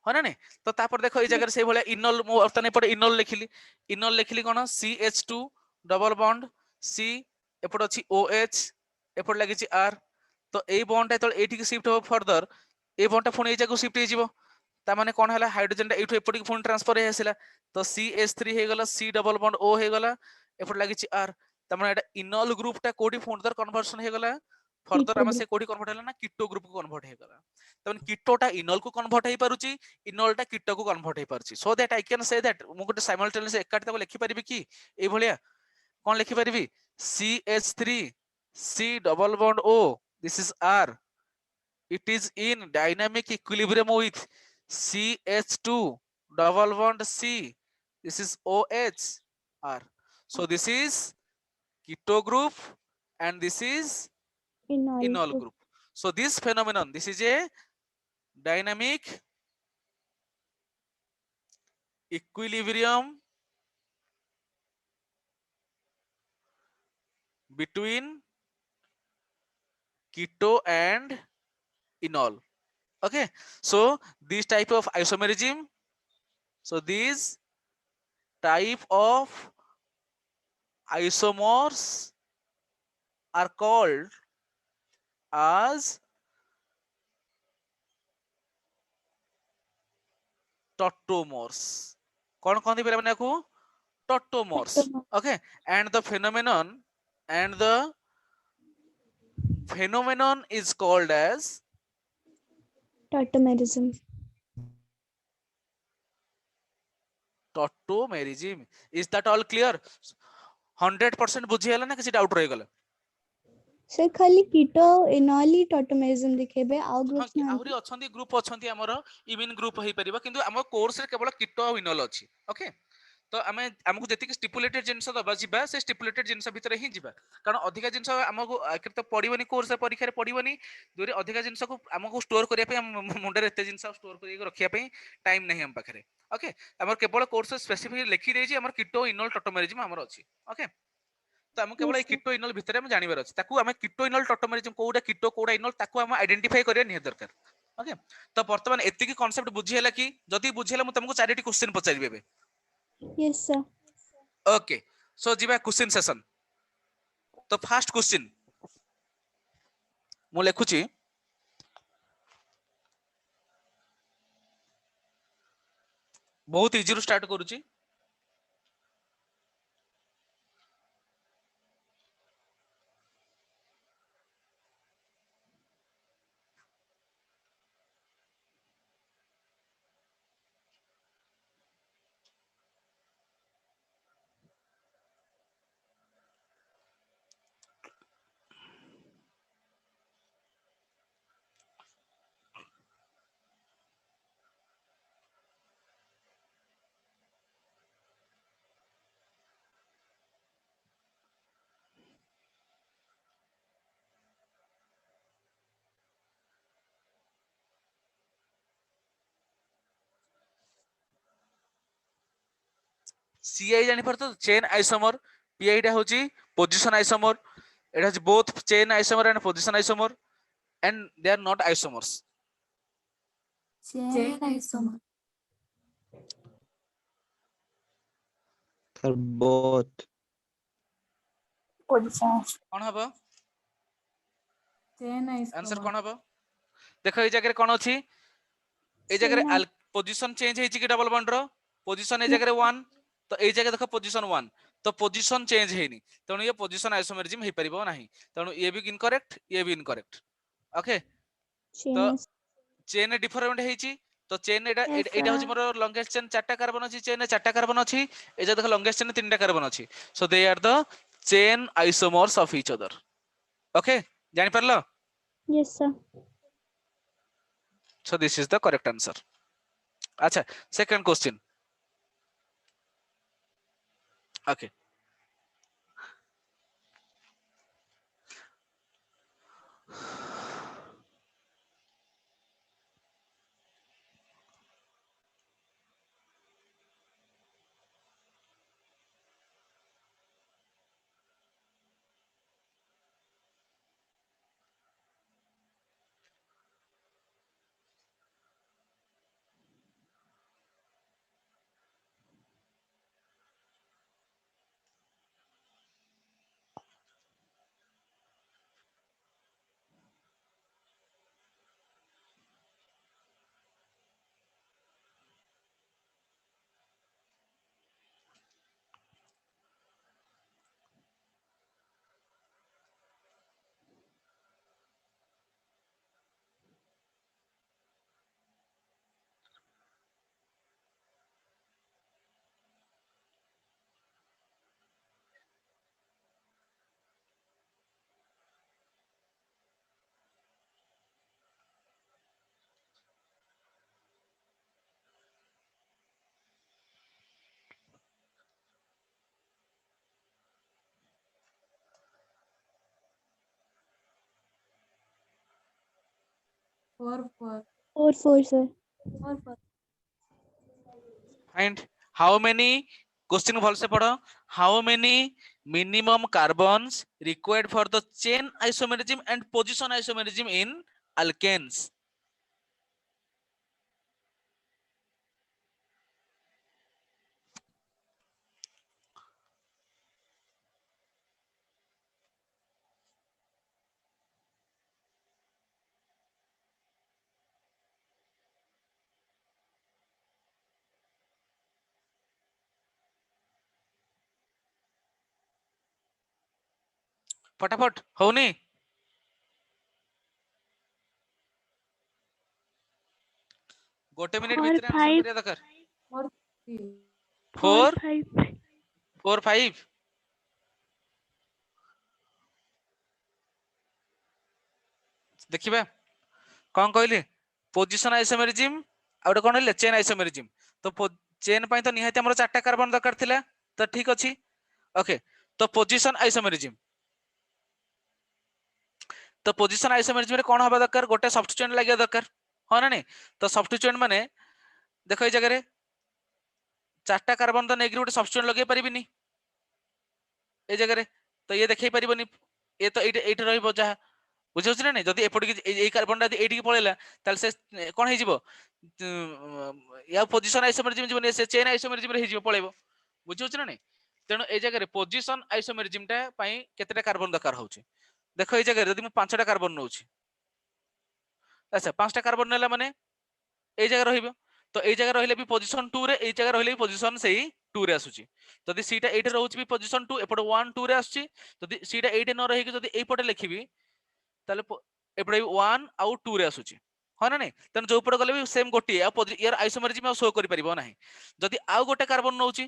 हो ना नहीं तो तापर देखो ए जगह से भले इनॉल मो अर्थाने पड़े इनॉल लिखली कोन CH2 डबल बॉन्ड C एपट अछि OH एपट लागि छि R तो ए बॉन्ड ता एठी के शिफ्ट हो फर्दर ए बॉन्ड ता फोन ए जगह शिफ्ट हे जिवो ता माने कोन हला हाइड्रोजन ता एठू एपट के फोन ट्रांसफर हे आसिला तो CH3 हे गला C डबल बॉन्ड O हे गला एपट लागि छि R ता माने एटा इनॉल ग्रुप ता कोडी फर्दर कन्वर्सन हे गला फर्दर Keto हम group. से कोडी कन्वर्ट हला ना कीटो ग्रुप को कन्वर्ट हे गला तमन कीटोटा इनॉल को कन्वर्ट हे पारुची इनॉलटा कीटो को कन्वर्ट हे पारुची so that I can say that मु गोटे साइमल्टेनियस एकाट ताको लिखि परिबि कि ए भलिया कोन लिखि परिबि CH3 C double bond O this is R it is in dynamic equilibrium with CH2 double bond C this is OH R so this is keto group and this is Enol enol group. group so this phenomenon this is a dynamic equilibrium between keto and enol okay so this type of isomerism so these type of isomers are called as tautomers कौन कहते हैं मैंने आपको tautomers Tautomers. okay and the phenomenon is called as Tautomerism. tautomerism is that all clear 100% बुझी हला ना किसी doubt रह गला Sir, खाली keto enol ही tautomerism दिखेबे आउ हाँ groups ना आहुरी अछंती ग्रुप अछंती हमर इमिन ग्रुप होई परिबा किंतु हमर कोर्स रे केवल कीटो आ इनॉल अछि ओके तो आमे हमकु जति स्टिपुलेटेड जिंस दबा जिबा से स्टिपुलेटेड जिंस भितर ही जिबा कारण अधिका जिंस हमकु आखिर तो पडिबनी कोर्स रे परीक्षा रे पडिबनी दूरे अधिका जिंस को हमकु स्टोर करिया पे मुंडे रे एते जिंस स्टोर करिया रखिया पे टाइम नहीं हम पाखरे ओके हमर केवल कोर्स स्पेसिफिक लिखि देछि हमर कीटो इनॉल टोटोमेरिज्म हमर अछि ओके तो हम केवल Yes, sir. कीटो इनॉल भितर हम जानिबार अछि ताकू हम कीटो इनॉल टोटोमेरिज्म कोउडा कीटो कोउडा इनॉल ताकू हम आइडेंटिफाई करिया निहे दरकार ओके तो वर्तमान एति की कांसेप्ट बुझी हला कि जदी बुझी हला मु तुमको चारिटी क्वेश्चन पचारिबे बे Yes, sir. ओके सो जिबा क्वेश्चन सेशन तो फर्स्ट क्वेश्चन मु लेखुची बहुत इजी रु स्टार्ट करूची CI जानि परतो चेन आइसोमर, PI टा होची position isomer, it has both chain isomer and position isomer and they are not isomers. Chain isomer. Sir, both. Position. कौन हबो Chain आंसर isomer. कौन हबो देखो ए जगह कौन अछि ए जगह Chain पोजीशन चेंज हेछि कि डबल बॉन्ड रो पोजीशन ए जगह 1 तो ए जगह देखो पोजीशन 1 तो पोजीशन चेंज हेनी तणु ये पोजीशन आइसोमेरिज्म हे परिबो नाही तणु ये भी इनकरेक्ट ये भी इनकरेक्ट ओके chain तो is चेन डिफरेंट हेछि तो चेन एटा Yes, एटा होछि sir. मोर लॉन्गेस्ट चेन चारटा कार्बन अछि चेन चारटा कार्बन अछि ए जे देखो लॉन्गेस्ट चेन तीनटा कार्बन अछि so they are the chain isomers of each other okay जानि परलो Yes, sir. so this is the correct answer acha second question okay Four, four. 4 sir. Four, four. and how many question भल से पढ़ो how many minimum carbons required for the chain isomerism and position isomerism in alkanes फटाफट होनी गोटे minute 4 भितर answer 5 करिया दरकार Four, three. 4 4 5 4 5 देखिबा कौन कहली पोजीशन आइसोमेरिज्म आ गोटे कोन चेन आइसोमेरिज्म तो चेन पई तो निहाती हमर चारटा कार्बन दरकार थिला तो ठीक अछि ओके तो पोजीशन आइसोमेरिज्म तो पोजीशन आइसोमेरिज्म रे कोन हबा दरकार गोटे सब्स्टिट्यूएंट लागिया दरकार हो ना नहीं तो सब्स्टिट्यूएंट माने देखो ए जगह रे चारटा कार्बन तो नेगरी गोटे सब्स्टिट्यूएंट लगे परिबिनी ए जगह रे तो ये देखै परिबनी ए तो एट रहइबो जा बुझौछ ना नहीं जदी एपटी ए कार्बन दा एटी पळेला ताल से कोन हे जिवो या पोजीशन आइसोमेरिज्म जीवन से चेन आइसोमेरिज्म रे हे जिवो पळेबो बुझौछ ना नहीं तेणु ए जगह रे पोजीशन आइसोमेरिज्म टा पई केतेटा कार्बन दरकार होउची देखो ए जगह रे जदी मु पांचटा कार्बन नउची अच्छा पांचटा कार्बन नेला माने ए जगह रहिबो तो ए जगह रहिले भी पोजीशन 2 रे ए जगह रहिले भी पोजीशन सेही 2 रे आसुची जदी सीटा 8 रहउची भी पोजीशन 2 एपट 1 2 रे आसुची जदी सीटा 8 न रही कि जदी ए पटे लिखिबी ताले एपटे 1 आउ 2 रे आसुची हो ना नहीं तन जो पटे गले भी सेम गोटी यार आइसोमेरिज्म शो करि परिबो नाही जदी आउ गोटे कार्बन नउची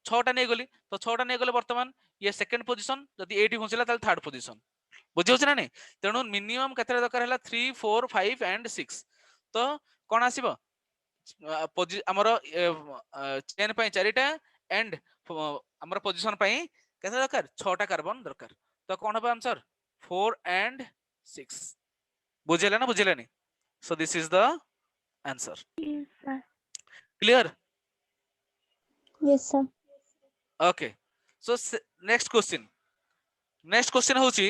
6टा नै गली तो 6टा नै गले वर्तमान ये सेकंड पोजीशन जदी 8 घुसिला ताले थर्ड पोजीशन बुझियोछ ना नहीं तेणु मिनिमम केते दरकार हला 3 4 5 एंड 6 तो कोन आसीबो हमर चेन पई चारिटा एंड हमर पोजीशन पई केते दरकार 6टा कार्बन दरकार तो कोन हो आंसर 4 एंड 6 बुझेला ना बुझेलानी so this is the answer Yes, sir. Clear Yes, sir. Okay so next question होची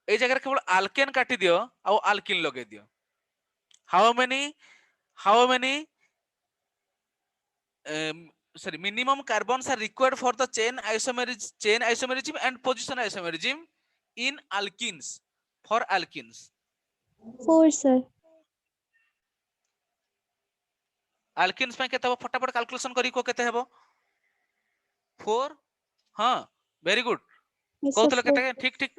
ए जगह केवल आल्केन काटी दियो आ आल्किन लगे दियो how many sorry minimum carbons are required for the chain isomerism and position isomerism in alkenes for alkenes 4 sir. alkenes पे केते हबो फटाफट कैलकुलेशन करी को केते हबो 4 हां वेरी गुड Yes sir. कहतले 4 केते ठीक ठीक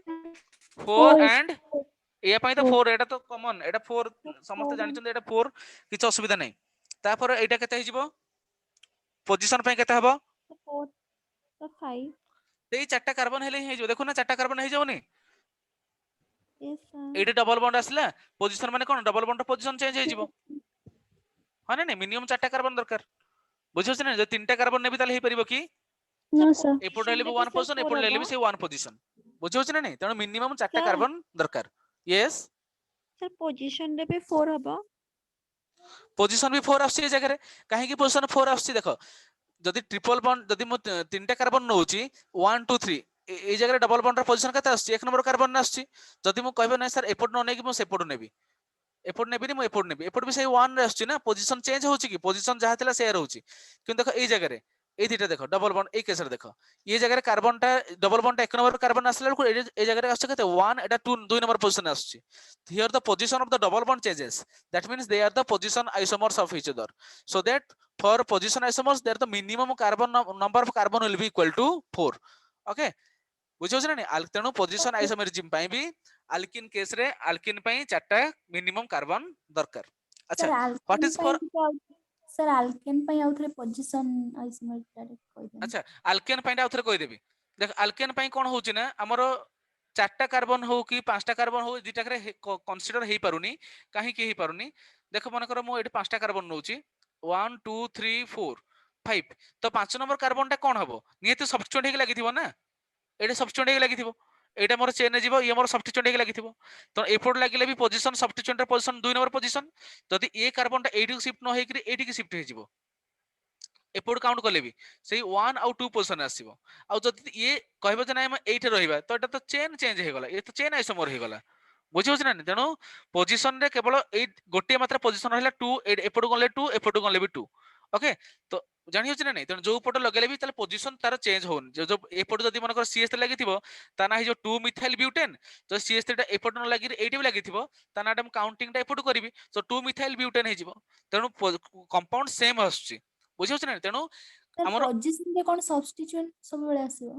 4 4 एंड या पई तो 4 एटा तो कॉमन एटा 4 समस्त Four. जानि चंदे एटा 4 किछ असुविधा नै तापर एटा केते हिजिबो पोजीशन पे केते हबो 4 sir 5. सेई चारटा कार्बन हेले ही हिजिबो देखो ना चारटा कार्बन हे जाउनी Yes sir. Eighty double bond आसला पोजीशन माने कोन डबल बॉन्ड पोजीशन चेंज हे जिवो हां नै मिनिमम चारटा कार्बन दरकार बुझियोछ ना जे तीनटा कार्बन नेबी ताले हे परिबो की No sir. एपोर्ट हेले भी 1 पोजीशन एपोर्ट हेले भी से 1 पोजीशन बुझियोछ ना नै तण मिनिमम चारटा Sir. कार्बन दरकार यस सर पोजीशन रे भी 4 हबो पोजीशन भी 4 आसी ए जगह रे काहे की पोजीशन 4 आसी देखो जदि ट्रिपल बॉन्ड जदि मो तीनटा कार्बन नउची 1 2 3 ए जगह डबल बॉन्ड र पोजीशन केते आसी एक नंबर कार्बन आसी जदि मो कहबे नै सर एपोर्ट न नै कि मो सेपोर्ट नेबी एपोर्ट नेबी मो एपोर्ट नेबी एपोर्ट भी से 1 रे आसी ना पोजीशन चेंज होची कि पोजीशन जहा थिला से रहउची किंतु देखो ए जगह रे ए दिटा देखो डबल बॉन्ड ए केस रे देखो ये जगह रे कार्बन टा डबल बॉन्ड एक नंबर कार्बन आसला को ए जगह रे आसी केते 1 एटा 2 नंबर पोजीशन आसी here the position of the double bond changes that means they are the position isomers of each other so that for position isomers there the minimum carbon number of carbon will be equal to 4 okay बुझियो ना नहीं तेणु position isomerism पई भी alkene case रे alkene पई चारटा minimum carbon दरकार अच्छा what is for sir alkane पई आउथरे पोजीशन आइसोमर डायरेक्ट कहि देन अच्छा अल्केन पई आउथरे कहि देबी देख अल्केन पई कोन होची ना हमरो चारटा कार्बन हो कि पांचटा कार्बन हो दिटा करे कंसीडर हेई पारुनी काहे की हेई पारुनी देखो मन कर मो एठी पांचटा कार्बन नउची 1 2 3 4 5 तो 5 नंबर कार्बन टा कोन हबो नियत सब्स्टिट्यूट हेक लागिथिबो ना एटा सब्स्टिट्यूट हेक लागिथिबो एटा मोर चेन रे जीवो ये मोर सब्स्टिट्यूट हेक लागिथिबो तो एपोर्ट लागिले भी पोजीशन सब्स्टिट्यूट रे पोजीशन 2 नंबर पोजीशन जदि ए कार्बन टा एठी शिफ्ट न हेकरी एठी शिफ्ट हे जीवो एपोर्ट काउंट कले भी सेही 1 आउ 2 पोजीशन आसीबो आउ जदि ये कहबो जे नै हम एठी रहिबा तो एटा तो चेन चेंज हे गला ये तो चेन आइसोमर हे गला बुझियो ना तेणु पोजीशन रे केवल ए गोटे मात्र पोजीशन रहला 2 एपोर्ट गले 2 एपोर्ट गले भी 2 ओके तो जानि होछि ना नै तेणु जो पट लगेले भी ताले पोजीशन तार चेंज होन जो एपोर्ट जदि मन कर सीएस लागिथिबो ता ना ही जो 2 मिथाइल ब्यूटेन जो सीएस टा एपोर्ट न लागि एठी भी लागिथिबो ता ना हम काउंटिंग टा एपोर्ट करबी सो 2 मिथाइल ब्यूटेन हे जिवो तेणु कंपाउंड सेम आछी बुझियो ना तेणु सर हमर पोजीशन रे कोन सब्स्टिट्यूट सब बेले आसीबो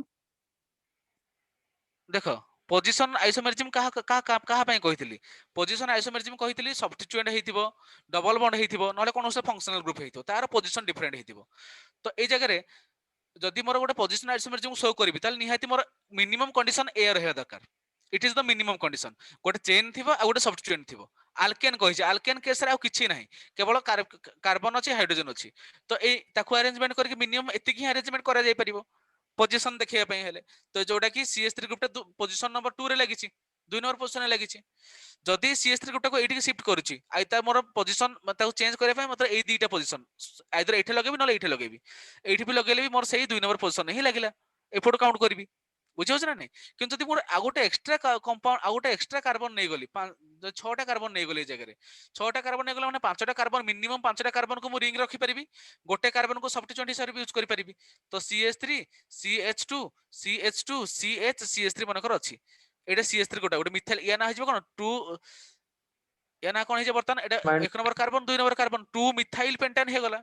देखो पोजीशन आइसोमेरिज्म कहा पई कहितली पोजीशन आइसोमेरिज्म कहितली सब्स्टिट्यूएंट हेतिबो डबल बॉन्ड हेतिबो नले कोन से फंक्शनल ग्रुप हेतिबो तार पोजीशन डिफरेंट हेतिबो तो ए जगह रे जदि मोर गोटे पोजीशन आइसोमेरिज्म शो करबी ताल निहाती मोर मिनिमम कंडीशन ए रहे दरकार it is the minimum condition गोटे चेन थिबो आ गोटे सब्स्टिट्यूएंट थिबो आल्केन कहिছে आल्केन केस रे आ किछि नाही केवल कार्बन अछि हाइड्रोजन अछि तो ए ताकू अरेंजमेंट करके मिनिमम एति की अरेंजमेंट करा जाय परिबो पोजीशन देखिया पई हेले तो जोटा कि CS3 ग्रुप टा पोजीशन नंबर 2 रे लागिछि 2 नंबर पोजीशन रे लागिछि जदि CS3 ग्रुप टा को एठी शिफ्ट करूछि आइता मोर पोजीशन ताकू चेंज करे पई मतलब ए दुईटा पोजीशन आइदर एठी लगेबी नले एठी लगेबी एठी भी लगेले भी मोर सही 2 नंबर पोजीशन ही लागिला एफोर्ट काउंट करबी बुझियो ना नै किंतु जदि मोर आ गोटे एक्स्ट्रा कंपाउंड आ गोटे एक्स्ट्रा कार्बन नै गली 6टा कार्बन नै गली जगह रे 6टा कार्बन नै गला माने 5टा कार्बन मिनिमम 5टा कार्बन को मु रिंग रखि परिबी गोटे कार्बन को सब्स्टिट्यूएंट हिसाब यूज करि परिबी तो CH3 CH2 CH2 CH CH3 मनकर अछि एटा CH3 गोटे मिथाइल या ना हिजबो कोन 2 या ना कोन हिजे बर्तन एटा एक number carbon 2 number carbon 2 methyl pentane हे गला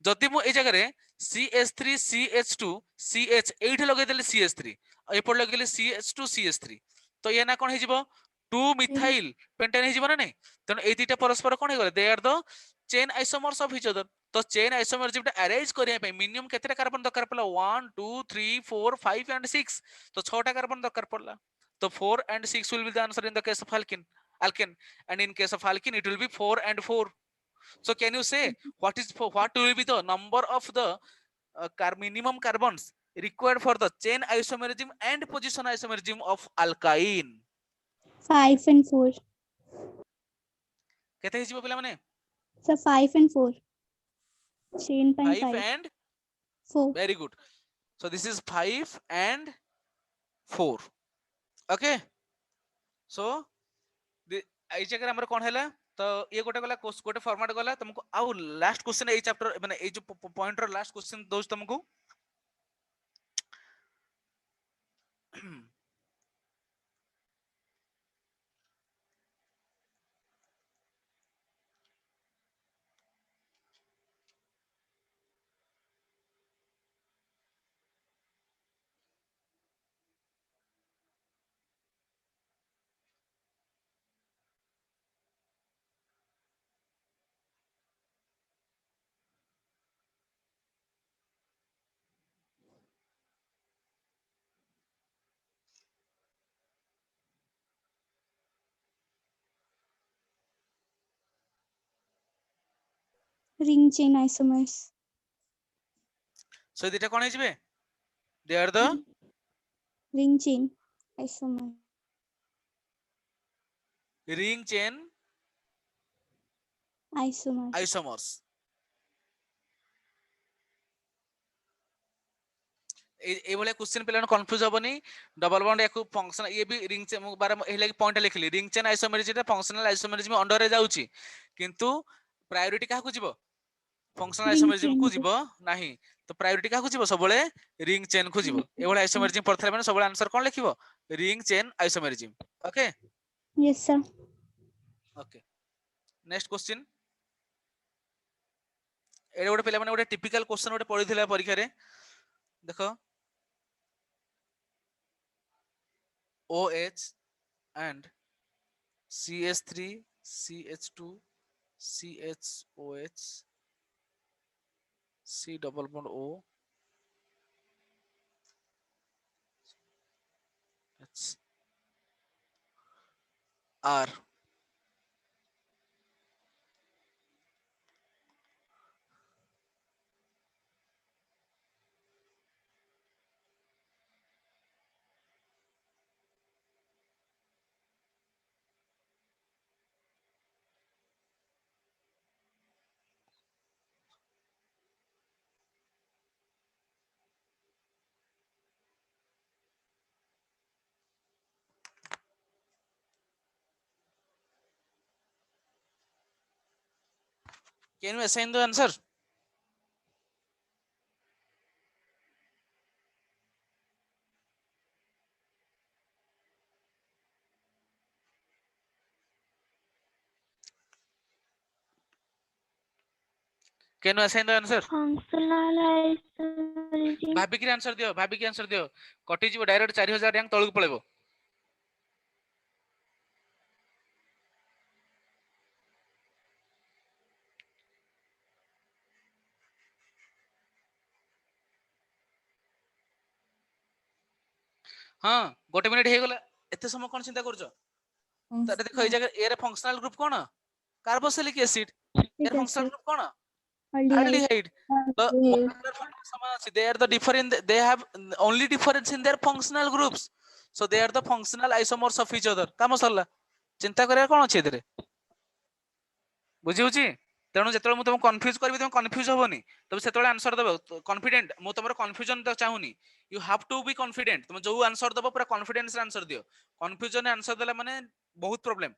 जदि मु ए जगह रे CH3 CH2 CH एठी लगे देले CH3 एपड़ लगेले CH2 CH3 तो ये ना कोन हिजिबो 2 मिथाइल पेंटान हिजिबो ना नै तन ए दुईटा परस्पर कोन हे गले they are the chain isomers of each other तो चेन आइसोमर्स जेटा अरेंज करिया पे मिनिमम केतेटा कार्बन दरकार पड़ला 1 2 3 4 5 एंड 6 तो 6टा कार्बन दरकार पड़ला तो 4 and 6 will be the answer in the case of alkene and in case of alkene it will be 4 and 4 so can you say what will be the number of the minimum carbons required for the chain isomerism and position isomerism of alkyne 5 and 4. केते हिजिबो पिला माने Sir 5 and 4. Chain pai 5 5. and 4. Very good. So this is 5 and 4. Okay. So এই জায়গায় আমরা কোন হেলা তো ये गोटे गला गोटे फॉर्मेट गला तुमको आउ लास्ट क्वेश्चन ए चैप्टर माने ए जो पॉइंटर लास्ट क्वेश्चन दोस्त तुमको Ring chain isomers. सो दिटा कोन हिजबे they are the Ring chain isomer. Ring chain Isomers. Isomers ए भले क्वेश्चन पिलान कंफ्यूज होबनी डबल बॉन्ड याकू फंक्शन ये भी रिंग चेन मु बारे एला की पॉइंट लिखली रिंग चेन आइसोमेरिज्म रे फंक्शनल आइसोमेरिज्म अंडर रे जाउची किंतु प्रायोरिटी काहा को जीवो फंक्शनल Ring आइसोमेरिज्म chain को को। जीवो नाही तो प्रायोरिटी काहा को जीवो सबले रिंग चेन को जीवो ए भले आइसोमेरिज्म पढ़थले माने सबले आंसर कोन लिखिबो ring chain isomerism okay Yes, sir. Okay next question ए गोटे पिला माने गोटे टिपिकल क्वेश्चन गोटे पढिथिला परीक्षा रे देखो OH and CH3 CH2 CHOH C double bond O H R Can you assign the answer? Can you assign the answer? Functional isomerism. भाभी की आंसर दियो कटि जीवो डायरेक्ट 4000 रैंक तळକୁ पळेबो हां गोटे मिनिट हे गेला एते समय कोन चिंता करछो तारे देखो ए जगह ए रे functional group cone carboxylic acid A रे functional group cone aldehyde the molecular formula saman achi they are the different they have only difference in their functional groups so they are the functional isomers of each other काम सरला चिंता करे कोन अछि एतरे बुझी होची तेणु जेतले मु तुम कंफ्यूज करबी तुम कंफ्यूज होबनी तब सेतले आंसर देबो कॉन्फिडेंट मु तमरो कंफ्यूजन त चाहुनी you have to be confident तुम जो आंसर देबो पूरा कॉन्फिडेंस रे आंसर दियो कंफ्यूजन आंसर देला माने बहुत प्रॉब्लम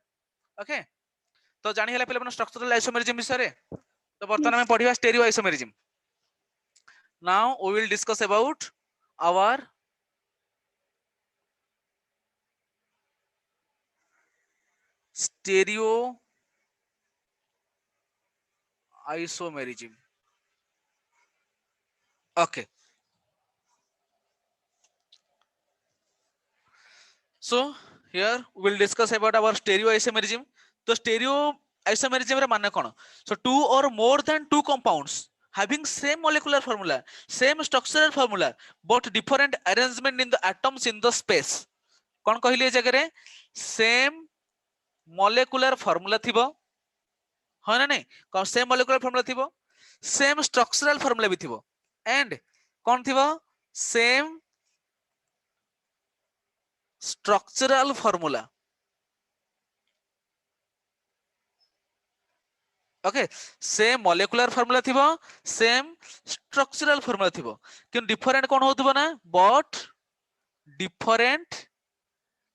ओके तो जानि हला पहिले स्ट्रक्चरल आइसोमेरिज्म विषय रे तो बर्तमान में पढ़िबा stereo isomerism now we will discuss about our stereo isomerism okay so here we will discuss about our stereo isomerism तो stereo isomerism रे माने कोन so two or more than two compounds having same molecular formula same structural formula but different arrangement in the atoms in the space कोन कहली ए जगह रे same molecular formula थिबो हो ना नहीं same molecular formula थिबो same structural formula भी थिबो and कोन थिबो same structural formula okay same molecular formula थिबो सेम स्ट्रक्चरल फार्मूला थिबो कि डिफरेंट कोन होतबो ना but different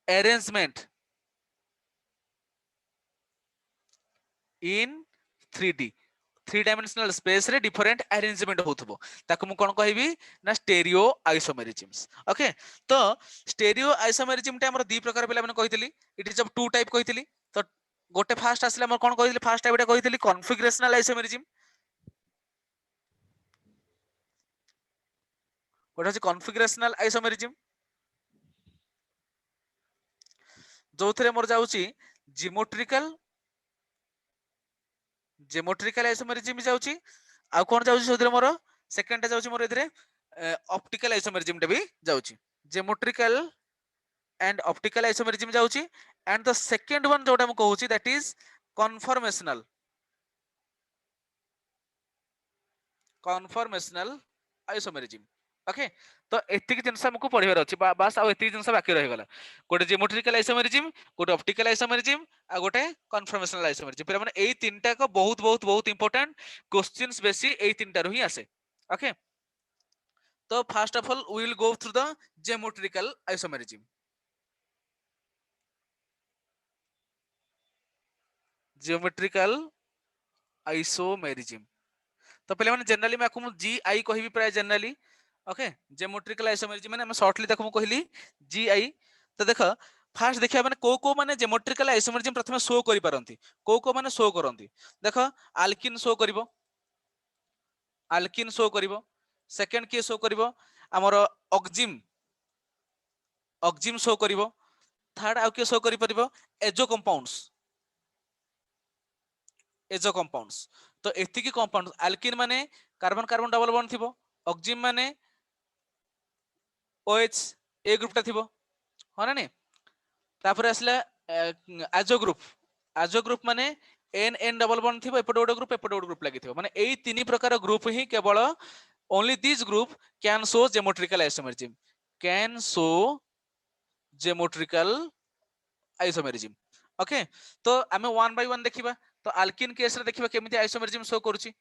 arrangement in 3D 3 dimensional space रे डिफरेंट अरेंजमेंट होतबो ताको मु कोन कहबी ना स्टेरियो आइसोमेरिज्म्स ओके तो स्टेरियो आइसोमेरिज्म टे हमर दी प्रकार पिला माने कहितली it is of two type कहितली तो गोटे फास्ट आसले हमर कोन कहितली फास्ट टाइप एटा कहितली कॉन्फिगरेशनल आइसोमेरिज्म गोटे अछि कॉन्फिगरेशनल आइसोमेरिज्म जोथरे मोर जाउची जियोमेट्रिकल आइसोमेरिज्म जाउची आ कोन जाउची सोदरे मोर सेकंड जाउची मोर एथरे ऑप्टिकल आइसोमेरिज्म टे भी जाउची जियोमेट्रिकल एंड ऑप्टिकल आइसोमेरिज्म जाउची एंड द सेकंड वन जोटा हम कहूची that is conformational isomerism okay तो एतिक जिनस हमको पढिबार अछि बस आ एतिक जिनस बाकी रहि गला गोटे जियोमेट्रिकल आइसोमेरिज्म गोटे ऑप्टिकल आइसोमेरिज्म आ गोटे कन्फर्मेशनल आइसोमेरिज्म फिर माने एई तीनटा को बहुत बहुत बहुत इंपोर्टेंट क्वेश्चंस बेसी एई तीनटा रही आसे ओके तो first of all we will go through the geometrical isomerism geometrical isomerism तो पहले माने जनरली मैं आपको जी आई कहबी प्राय जनरली ओके जियोमेट्रिकल आइसोमेरिज्म माने हम शॉर्टली देखो मु कहली जी आई तो देखो फास्ट देखिया माने को माने जियोमेट्रिकल आइसोमेरिज्म प्रथमे शो करि पारंती को माने शो करंती देखो आल्किन शो करिवो सेकंड के शो करिवो हमर ऑक्जिम शो करिवो थर्ड आउ के शो करि परिवो एजो कंपाउंड्स तो एति की कंपाउंड आल्किन माने कार्बन कार्बन डबल बॉन्ड थिबो ऑक्जिम माने OH ए ग्रुप ता थिबो हो ना नहीं तापर आसला आजो ग्रुप माने एन डबल बॉन्ड थिबो एपटे गोटे ग्रुप लागि थिबो माने एई तीन प्रकार ग्रुप ही केवल only this group can show geometrical isomerism okay तो आमे वन बाय वन देखिबा तो आल्किन केस रे देखिबा केमिति आइसोमेरिज्म शो करूची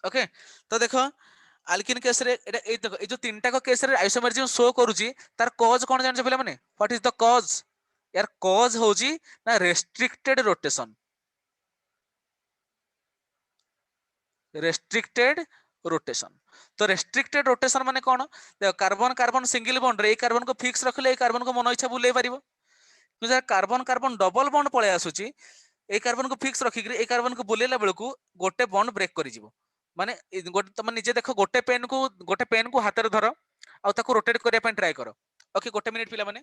ओके तो देखो आल्किन केस रे ए देखो ए जो तीनटा को केस रे आइसोमेरिज्म शो करूची तार कॉज कोन जान पिला माने व्हाट इज द कॉज यार कॉज होजी ना रेस्ट्रिक्टेड रोटेशन तो रेस्ट्रिक्टेड रोटेशन माने कोन देखो कार्बन कार्बन सिंगल बॉन्ड रे ए कार्बन को फिक्स रखले ए कार्बन को मन इच्छा बुले पारिबो कि जब कार्बन कार्बन डबल बॉन्ड पळे आसुची ए कार्बन को फिक्स रखि ए कार्बन को बुलेला बेलकू गोटे बॉन्ड ब्रेक करि जिवो माने गोटे तुम निजे देखो गोटे पेन को हाथ रे धरो आ ताको रोटेट करिया पे ट्राई करो ओके गोटे मिनिट पिला माने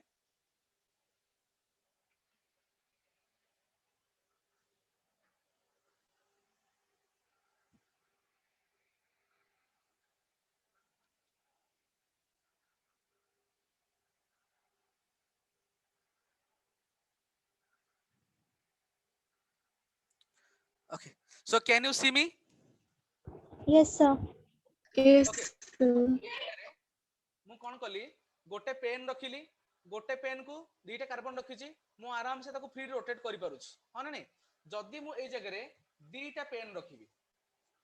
okay so can you see me Yes, sir. Yes. मु कोन कली गोटे पेन रखिली गोटे पेन को दीटा कार्बन रखिची मु आराम से ताको फ्री रोटेट करि पारुछ हां नै जदी मु ए जगह रे दीटा पेन रखिबी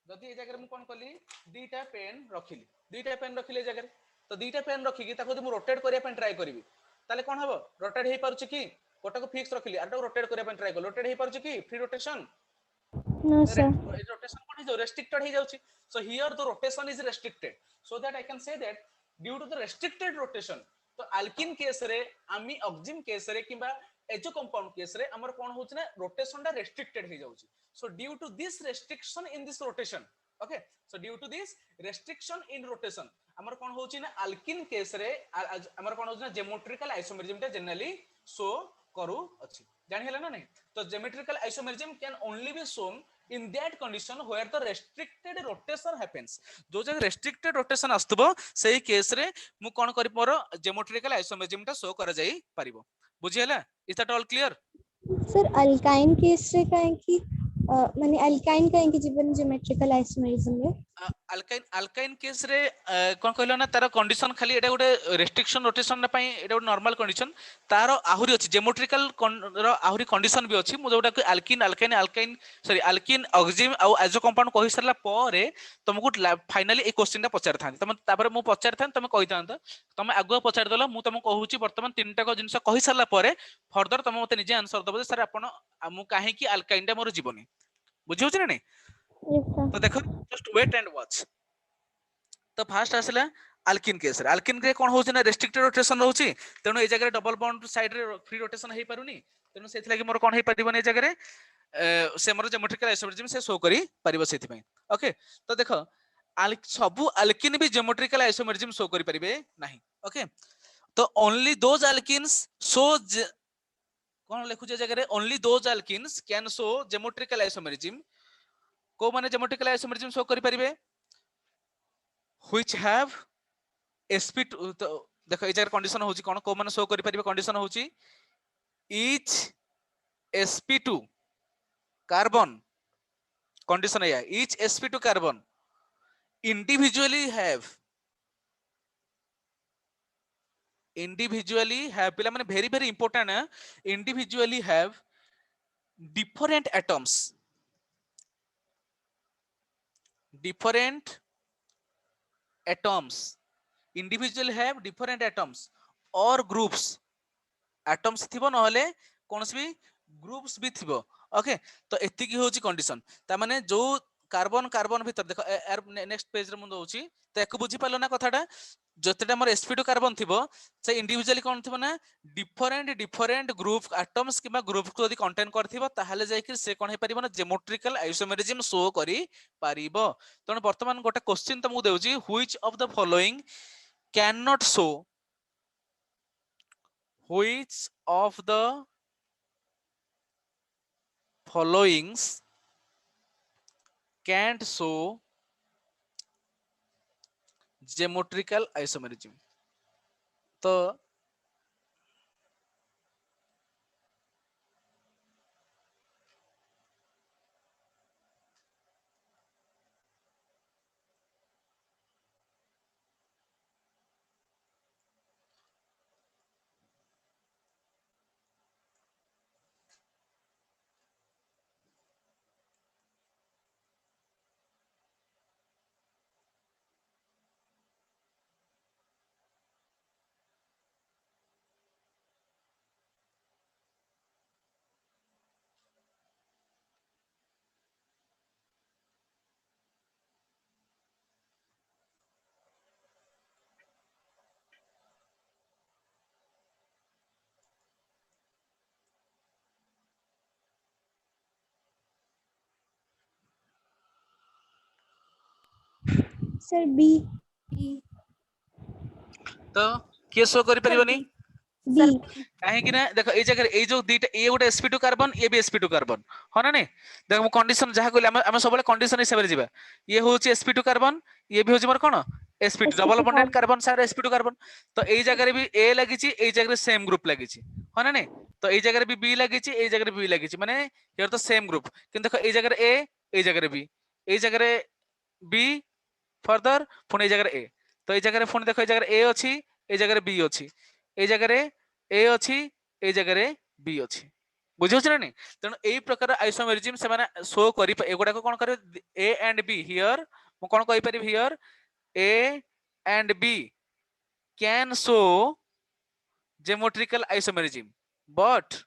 जदी ए जगह रे मु कोन कली दीटा पेन रखिली ए जगह रे तो दीटा पेन रखिकी ताको जदी मु रोटेट करिया पे ट्राई करबी ताले कोन हबो रोटेट हे पारुछ की गोटा को फिक्स रखिली आटा रोटेट करिया पे ट्राई कर रोटेट हे पारुछ की free rotation No, sir. rotation what is restricted he jauchi so here the rotation is restricted so that I can say that due to the restricted rotation तो alkene case रे आमी oxime case रे किबा azo compound case रे हमर कोन होछ ना rotation टा restricted हे जाउची so due to this restriction in this rotation okay so due to this restriction in rotation हमर कोन होची ना alkene case रे हमर कोन होछ ना geometrical isomerism टा generally show करू अछि जानि हेला ना नै तो geometrical isomerism can only be shown in that condition where the restricted rotation happens जो जगह restricted rotation आस्तबो सेही केस रे मु कोन करि मोर geometrical isomerism टा शो कर जाई परिबो बुझि हेला is that all clear Sir, alkyne case रे काहे कि माने अल्काइन कहीं के जीवन ज्योमेट्रिकल आइसोमेरिज्म रे अल्काइन केस रे कोन कहलो ना तार कंडीशन खाली एटा गोटे रेस्ट्रिक्शन रोटेशन पई एटा गोटे नॉर्मल कंडीशन तार आहुरी अछि ज्योमेट्रिकल रो आहुरी कंडीशन भी अछि मु जोटा alkene alkyne alkyne sorry alkene oxime आ आइसो कंपाउंड कहि सरला परे तुमको फाइनली ए क्वेश्चन टा पचार थान तुम तापर मु पचार थान तुम कहि थान तुम आगु पचार देलो मु तुमको कहूची वर्तमान तीनटा को जिंस कहि सरला परे फर्दर तुम मते निजे आंसर दबो सर आपण मु काहे की अल्काइन टा मोर जीवनी बुझी होची ना नहीं यस सर तो देखो जस्ट वेट एंड वॉच तो फास्ट आसला अल्किन केस रे अल्किन के कोन होची ना रेस्ट्रिक्टेड रोटेशन रहउची तेनु ए जगह डबल बॉन्ड साइड रे फ्री रोटेशन हेई पारुनी तेनु सेथि लागि मोर कोन हेई परिबन ए जगह रे से मोर ज्योमेट्रिकल आइसोमेरिज्म से शो करी परिबो सेथि पई ओके तो देखो सबु अल्किन भी ज्योमेट्रिकल आइसोमेरिज्म शो करी परिबे नाही ओके तो ओनली दोज अल्किन्स शो कोन लिखु जे जगह रे only those alkenes can show geometrical isomerism को माने ज्योमेट्रिकल आइसोमेरिज्म शो करि परिबे व्हिच हैव sp2 तो देखो ए जगह कंडीशन होची कोन को माने शो करि परिबे कंडीशन होची each sp2 कार्बन कंडीशन है each sp2 carbon individually have पिला माने very very important है individually have different atoms individually have different atoms or groups atoms थिबो नहले कोनस भी ग्रुप्स भी थिबो ओके तो एति की होची कंडीशन ता माने जो कार्बन कार्बन भीतर देखो यार नेक्स्ट पेज रे मु दोउची तो एक बुझी पालो ना कथाटा जतेटा हमर sp2 कार्बन थिबो से इंडिविजुअली कोन थिबो ना डिफरेंट ग्रुप एटम्स किबा ग्रुप को यदि कंटेन करथिबो ताहाले जाय कि से कोन हे परिबो ना ज्योमेट्रिकल आइसोमेरिज्म शो करी पारिबो तण वर्तमान गोटे क्वेश्चन त मु देउची which of the following can not show which of the followings can't show geometrical isomerism तो सर बी तो के शो करि परिबनी बी काहे कि ना देखो ए जगह ए जो दीटा ए गोटे sp2 कार्बन ए भी sp2 कार्बन हो ना नहीं देखो मु कंडीशन जहा कहले हम सब कंडीशन हिसाब रे जीवा ये होची sp2 कार्बन ये भी होची मोर कोन sp2 डबल बॉन्डेड कार्बन सारे sp2 कार्बन तो ए जगह रे भी ए लागिची ए जगह रे सेम ग्रुप लागिची हो ना नहीं तो ए जगह रे भी बी लागिची ए जगह रे बी लागिची माने हियर तो सेम ग्रुप किंतु देखो ए जगह रे ए जगह रे बी ए जगह रे बी फर्दर पुणे ए जगह रे ए तो ए जगह रे पुणे देखो ए जगह रे ए अछि ए जगह रे बी अछि ए जगह रे ए अछि ए जगह रे बी अछि बुझियो छ नहीं तेणु एई प्रकार आइसोमेरिज्म से माने शो करि एगुडा को कोन करे ए एंड बी हियर मु कोन कहि परिबी here A and B can show geometrical isomerism but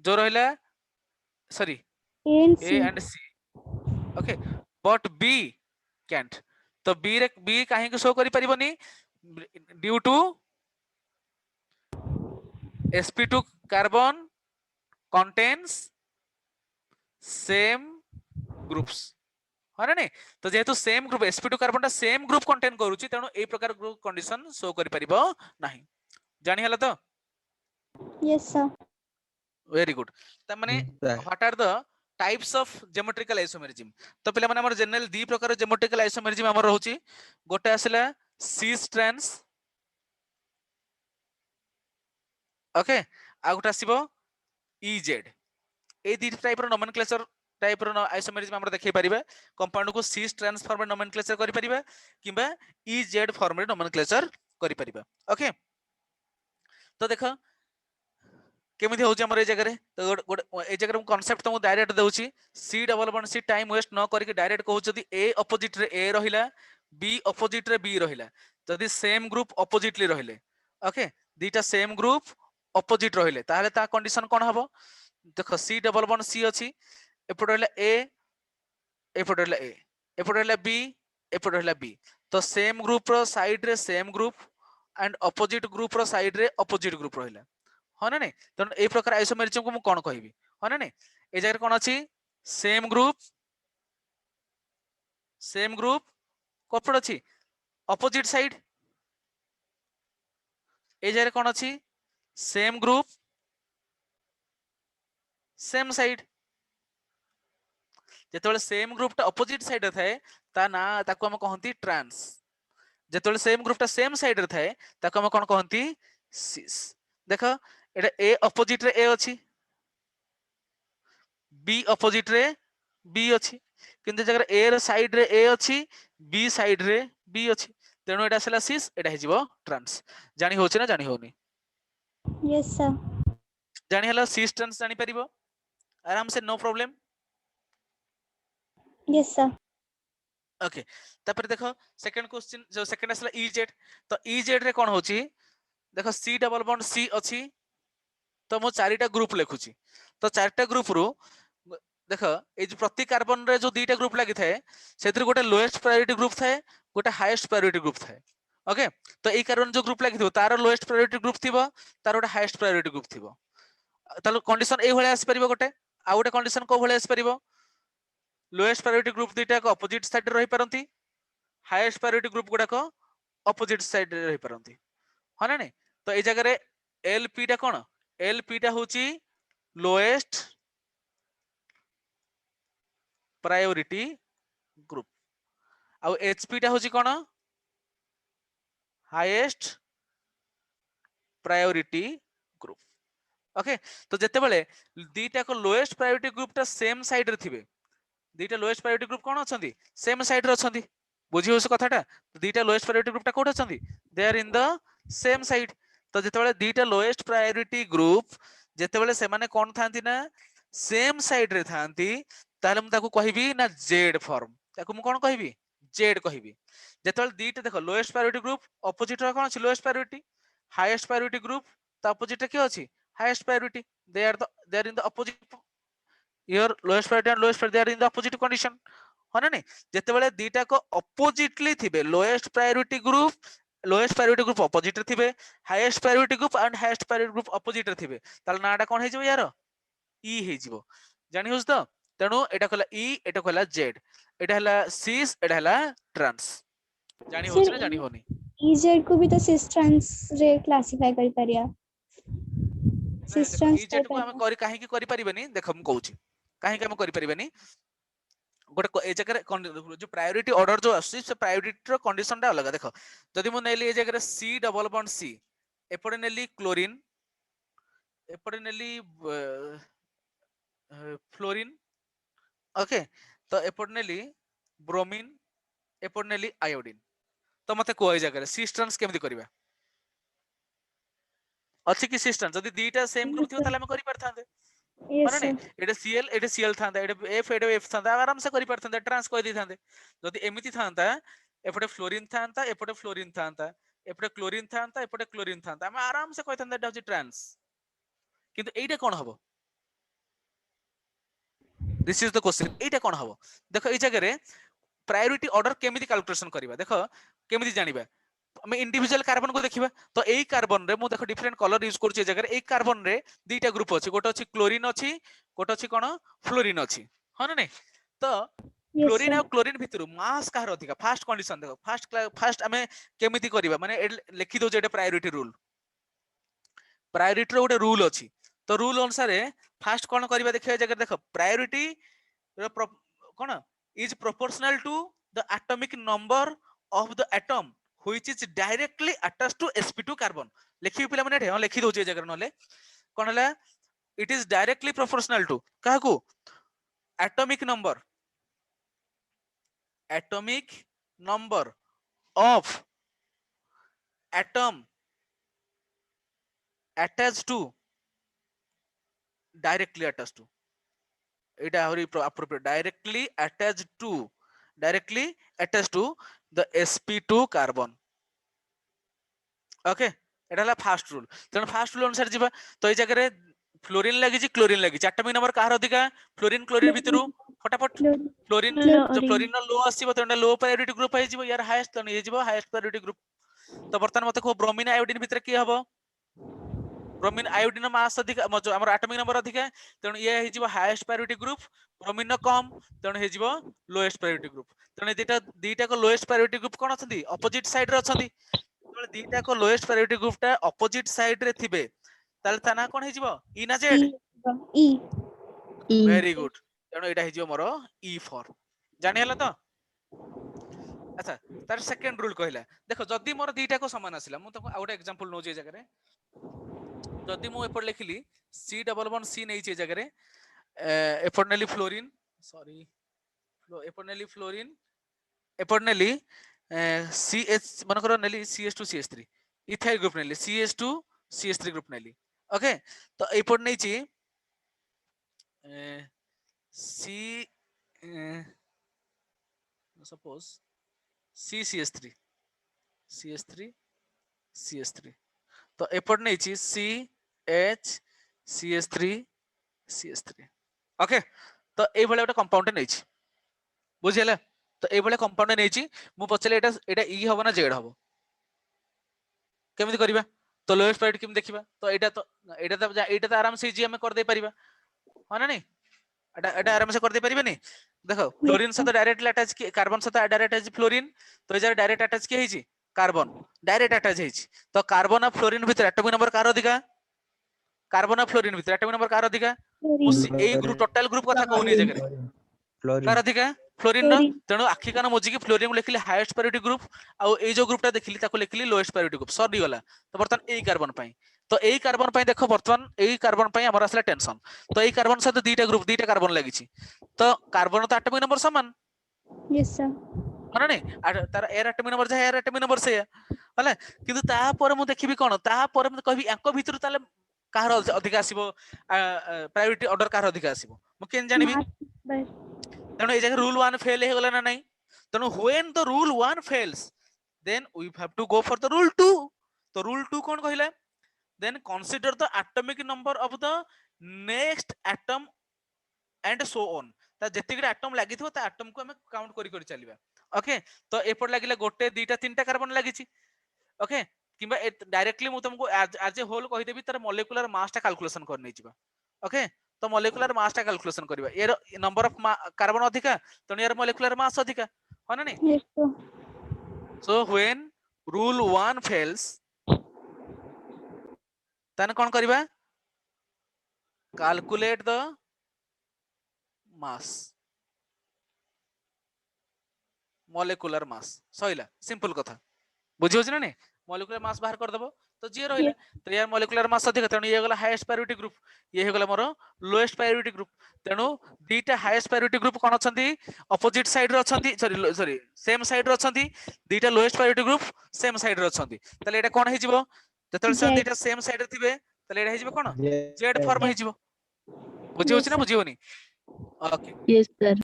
जो रहला sorry A and C okay but B can't तो बी रे बी काहे को शो करि परिबनी due to sp2 carbon contains same groups है ना तो जेहेतु सेम ग्रुप sp2 कार्बन टा सेम ग्रुप कंटेन करूची तेणु ए प्रकार ग्रुप कंडीशन शो करि परिबो नाही जानि हला तो यस सर वेरी गुड त माने what are the types of geometrical isomerism तो पहले माने हमर जनरल दी प्रकार ज्योमेट्रिकल आइसोमेरिज्म हमर रहउची गोटे आसला cis trans ओके आ गोटे आसीबो EZ ए दी टाइप रो नोमेनक्लेचर टाइप रो आइसोमेरिज्म हमर देखै परिबा कंपाउंड को सिस ट्रांस फॉर्म में नोमेनक्लेचर करि परिबा किबा इजेड फॉर्म में नोमेनक्लेचर करि परिबा ओके तो देखो केमिति होउची हमर ए जगह रे तो ए जगह रे कांसेप्ट तुमको डायरेक्ट देउची C double bond C time waste न करके डायरेक्ट कहू जदी ए ऑपोजिट रे ए रहिला बी ऑपोजिट रे बी रहिला जदी सेम ग्रुप ऑपोजिटली रहिले ओके दीटा सेम ग्रुप ऑपोजिट रहिले ताहले ता कंडीशन कोन हबो देखो सी डबल बॉन्ड सी अछि एपट रहला ए एपट रहला ए एपट रहला बी एपट रहला बी तो सेम ग्रुप रो साइड रे same group and opposite group रो साइड रे ऑपोजिट ग्रुप रहिला हाँ ना नहीं तो ए प्रकार आइसोमेरिज्म को मु कोन कहबी हाँ ना नहीं ए जगह कोन अछि सेम ग्रुप कोपड अछि ऑपोजिट साइड ए जगह कोन अछि सेम ग्रुप सेम साइड जेतेबेले सेम ग्रुप टा ऑपोजिट साइड रे थाए ता ना ताको हम कहंती ट्रांस जेतेबेले सेम ग्रुप टा सेम साइड रे थाए ताको हम कोन कहंती सिस देखो एटा ए ऑपोजिट रे ए अछि बी ऑपोजिट रे बी अछि किंतु जगर ए रे साइड रे ए अछि बी साइड रे बी अछि तेनो एटा सला सिस एटा हे जिवो ट्रांस जानि होछि ना जानि होनी यस सर जानि हला सिस ट्रांस जानि परिबो आराम से no problem yes sir okay तापर देखो सेकंड क्वेश्चन जो सेकंड असला इजेड तो इजेड रे कोन होछि देखो सी डबल बॉन्ड सी अछि तो मो चारिटा ग्रुप लिखुची तो चारिटा ग्रुप रु देखो ए जो प्रति कार्बन रे जो दुईटा ग्रुप लागि थाए सेतिर गोटे लोएस्ट प्रायोरिटी ग्रुप थाए गोटे हाईएस्ट प्रायोरिटी ग्रुप थाए ओके तो ए कार्बन जो ग्रुप लागि थो तार लोएस्ट प्रायोरिटी ग्रुप थिबो तार गोटे हाईएस्ट प्रायोरिटी ग्रुप थिबो तालो कंडीशन ए भले आसी परिबो गोटे आ गोटे कंडीशन को भले आसी परिबो लोएस्ट प्रायोरिटी ग्रुप दुईटा को ऑपोजिट साइड रे रहि परंती हाईएस्ट प्रायोरिटी ग्रुप गुडा को ऑपोजिट साइड रे रहि परंती हा ना नहीं तो ए जगह रे एलपी टा कोन एलपी टा होची लोएस्ट प्रायोरिटी ग्रुप आ एचपी टा होची कोन हाईएस्ट प्रायोरिटी ग्रुप ओके तो जेते बेले दीटा को लोएस्ट प्रायोरिटी ग्रुप टा सेम साइड रे थिबे दीटा लोएस्ट प्रायोरिटी ग्रुप कोन अछंती सेम साइड रे अछंती बुझी होस कथाटा दीटा लोएस्ट प्रायोरिटी ग्रुप टा कोठ अछंती they are in the same side तो जेते बेले दीटा लोएस्ट प्रायोरिटी ग्रुप जेते बेले से माने कोन थांती ना सेम साइड रे थांती ताले हम ताको कहिबी ना जेड फॉर्म ताको हम कोन कहिबी जेड कहिबी जेते बेले दीटा देखो लोएस्ट प्रायोरिटी ग्रुप ऑपोजिट रे कोन अछि lowest priority highest priority group ता ऑपोजिट रे के अछि highest priority they are in the opposite your lowest priority and lowest priority they are in the opposite condition हो ना नहीं जेते बेले दीटा को ऑपोजिटली थिबे लोएस्ट प्रायोरिटी ग्रुप ऑपोजिट रे थिबे highest priority group and highest priority group opposite रे थिबे ताल नाटा कोन हे जिवो यार ई हे जिवो जानि होस तो तेनु एटा कहला ई एटा कहला जेड एटा हला सिस एटा हला ट्रांस जानि होस ना जानि होनी इजेड को भी तो सिस ट्रांस रे क्लासिफाई करि परिया सिस ट्रांस इजेड को हम करि काहे की करि परिबनी देखो हम कहूची काहे की हम करि परिबनी गोटे ए जगह जो प्रायोरिटी ऑर्डर जो आसी से प्रायोरिटी रो कंडीशन टा अलग देखो जदि मु नेली ए जगह सी डबल बॉन्ड सी एपटे नेली क्लोरीन एपटे नेली फ्लोरीन ओके तो एपटे नेली ब्रोमीन एपटे नेली आयोडीन तो मते को ए जगह सिस ट्रांस केमति करबा अछि कि सिस ट्रांस जदि दीटा सेम ग्रुप थियो ताले हम करि परथांते माने नहीं एटा सीएल थांदा एटा एफ थांदा आराम से करि परथांते ट्रांस कहि दी थांते जदि एमिति थांता एपटे फ्लोरीन थांता एपटे फ्लोरीन थांता एपटे क्लोरीन थांता एपटे क्लोरीन थांता हम आराम से कहि थांते एटा होची ट्रांस किंतु एटा कोन हबो दिस इज द क्वेश्चन एटा कोन हबो देखो ए जगह रे प्रायोरिटी ऑर्डर केमिति कैलकुलेशन करबा देखो केमिति जानिबा हम इंडिविजुअल कार्बन को देखिबा तो एई कार्बन रे मु देखो डिफरेंट कलर यूज करछि ए जगह रे एक कार्बन रे दुईटा ग्रुप अछि गोटे अछि क्लोरीन अछि गोटे अछि कोन फ्लोरीन अछि ह ना नै तो क्लोरीन और क्लोरीन भितर मास काहर अधिका फर्स्ट कंडीशन देखो फर्स्ट हमें केमिति करबा माने लिखि दो जेटे प्रायोरिटी रो गोटे रूल अछि तो रूल अनुसार फर्स्ट कोन करबा देखिबा जगह देखो प्रायोरिटी रो कोन is proportional to the atomic number of the atom which is directly attached to sp2 carbon लिखि पिला माने हां लिखि दो जे जगह नले कोन हला it is directly proportional to काहा को atomic number of atom attached to directly attached to এটা আହୁରି appropriate directly attached to the sp2 carbon okay এটা হলো ফার্স্ট রুল তেমন ফার্স্ট রুল অনুসারে ଯିବା তো এই জায়গায় ফ্লোরিন লাগিছি ক্লোরিন লাগিছি আটমিক নম্বর কাହାର ଅଧିକା ফ্লোরিন ক্লোরিন ভিতରୁ ফটাফট ফ্লোরিন जो फ्लोरिन लो আসিবো তেমন লো প্রায়োরিটি গ্রুপ হইଯିବ यार हाईएस्ट তেমন হইଯିବ हाईएस्ट प्रायोरिटी ग्रुप तो बर्तमान मते को ब्रोमीन आयोडीन ভিতরে কি হবো ब्रोमीन आयोडीन मास अधिक जो हमर एटॉमिक नंबर अधिक तेणु ये हे जीवो हाईएस्ट प्रायोरिटी ग्रुप ब्रोमीन कम तेणु हे जीवो लोएस्ट प्रायोरिटी ग्रुप तेणु दीटा को लोएस्ट प्रायोरिटी ग्रुप कोन अछंती अपोजिट साइड रे अछंती तेणु दीटा को लोएस्ट प्रायोरिटी ग्रुप ता अपोजिट साइड रे थिबे ताले ता ना कोन हे जीवो ई ना जेड ई वेरी गुड तेणु एटा हे जीवो मोर ई फॉर जानि हला तो अच्छा तार सेकंड रूल कहला देखो जदी मोर दीटा को समान आसिला मु तो आउट एग्जांपल नो जे जगह रे जदि मु एपट लिखिली C11C नै छै जगह रे एपट नेली फ्लोरीन सॉरी एपट नेली फ्लोरीन एपट नेली CH मन करो नेली CH2CH3 इथाइल ग्रुप नेली CH2CH3 ग्रुप नेली ओके तो एपट नै छी C सपोज CCH3 CH3 तो एपट नै छी CH CH3 ओके तो ए भले एक कंपाउंड नै छी बुझिले तो ए भले कंपाउंड नै छी मु पछले एटा ई हबो ना जेड हबो केमिति करबा तो लोएस्ट प्रायोरिटी केम देखिबा तो एटा तो आराम से जी हमें कर दे परिबा हो ना नहीं एटा आराम से कर दे परिबा नहीं देखो फ्लोरीन साथ डायरेक्टली अटैच की कार्बन साथ डायरेक्ट अटैच फ्लोरीन तो ए जरा डायरेक्ट अटैच की हेची कार्बन डायरेक्ट अटैच हेची तो कार्बन और फ्लोरीन भीतर एटॉमिक नंबर कार अधिका कार्बन और फ्लोरीन भीतर एटॉमिक नंबर कार अधिका ए ग्रुप टोटल ग्रुप कथा कहूनी जगह कार अधिका फ्लोरीन न तेणु आखि कान मोजी की फ्लोरीन लिखली हाईएस्ट प्रायोरिटी ग्रुप आ ए जो ग्रुपटा देखिली ताको लिखली लोएस्ट प्रायोरिटी ग्रुप सरी गला तो बर्तमान ए कार्बन पई तो ए कार्बन पई देखो बर्तमान ए कार्बन पई हमर असला टेंशन तो ए कार्बन साथ दुईटा कार्बन लागिची तो कार्बन तो एटॉमिक नंबर समान यस सर हना नहीं तार एयर एटॉमिक नंबर जा एयर एटॉमिक नंबर से हला किंतु ता पर मु देखिबी कोन ता पर मु कहबी यांको भितर ताले काहर अधिक आसीबो प्रायोरिटी ऑर्डर काहर अधिक आसीबो मु केन जानिबी तेणु ए जगह रूल 1 फेल हे गला ना नहीं तेणु when the rule 1 fails then we have to go for the rule 2 तो रूल 2 कोन कहिला then consider the atomic number of the next atom and so on ता जेतिकड़े एटम लागि थो ता एटम को हमें काउंट करी करी चलीबा ओके तो एपट लागिला गोटे दुईटा तीनटा कार्बन लागिची ओके किबा डायरेक्टली मु तुमको आज ए होल कहि देबी तार मॉलिक्यूलर मास ता कैलकुलेशन कर नै जिबा ओके तो मॉलिक्यूलर मास ता कैलकुलेशन करबा ए नंबर ऑफ कार्बन अधिका तने यार मॉलिक्यूलर मास अधिका हो ना नहीं सो व्हेन रूल 1 फेल्स तने कोन करबा calculate the mass molecular mass सहिला सिंपल कथा बुझियो छ ना नहीं मॉलिक्यूलर मास बाहर कर देबो तो जे रहिला तो यार मॉलिक्यूलर मास अधिक तेणु ये गला हाईएस्ट प्रायोरिटी ग्रुप ये हे गला मोर लोएस्ट प्रायोरिटी ग्रुप तेणु दीटा हाईएस्ट प्रायोरिटी ग्रुप कोन अछंती अपोजिट साइड रे अछंती सॉरी सेम साइड रे अछंती दीटा lowest priority group same side रे अछंती तले एटा कोन हे जिवो जतल से दीटा सेम साइड रे थिबे तले एटा हे जिवो कोन जेड फॉर्म हे जिवो बुझियो छ ना बुझियोनी okay Yes, sir.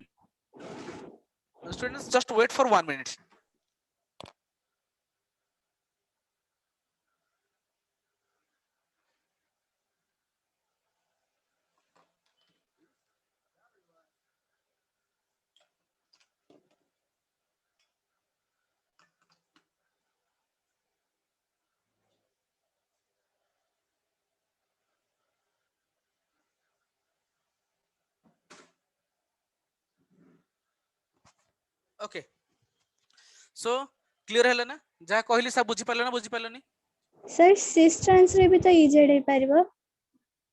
students just wait for 1 minute okay so clear हैला ना जा कहली सब बुझी पारलनी सर सिस ट्रांस रे भी तो इजेड हे परबो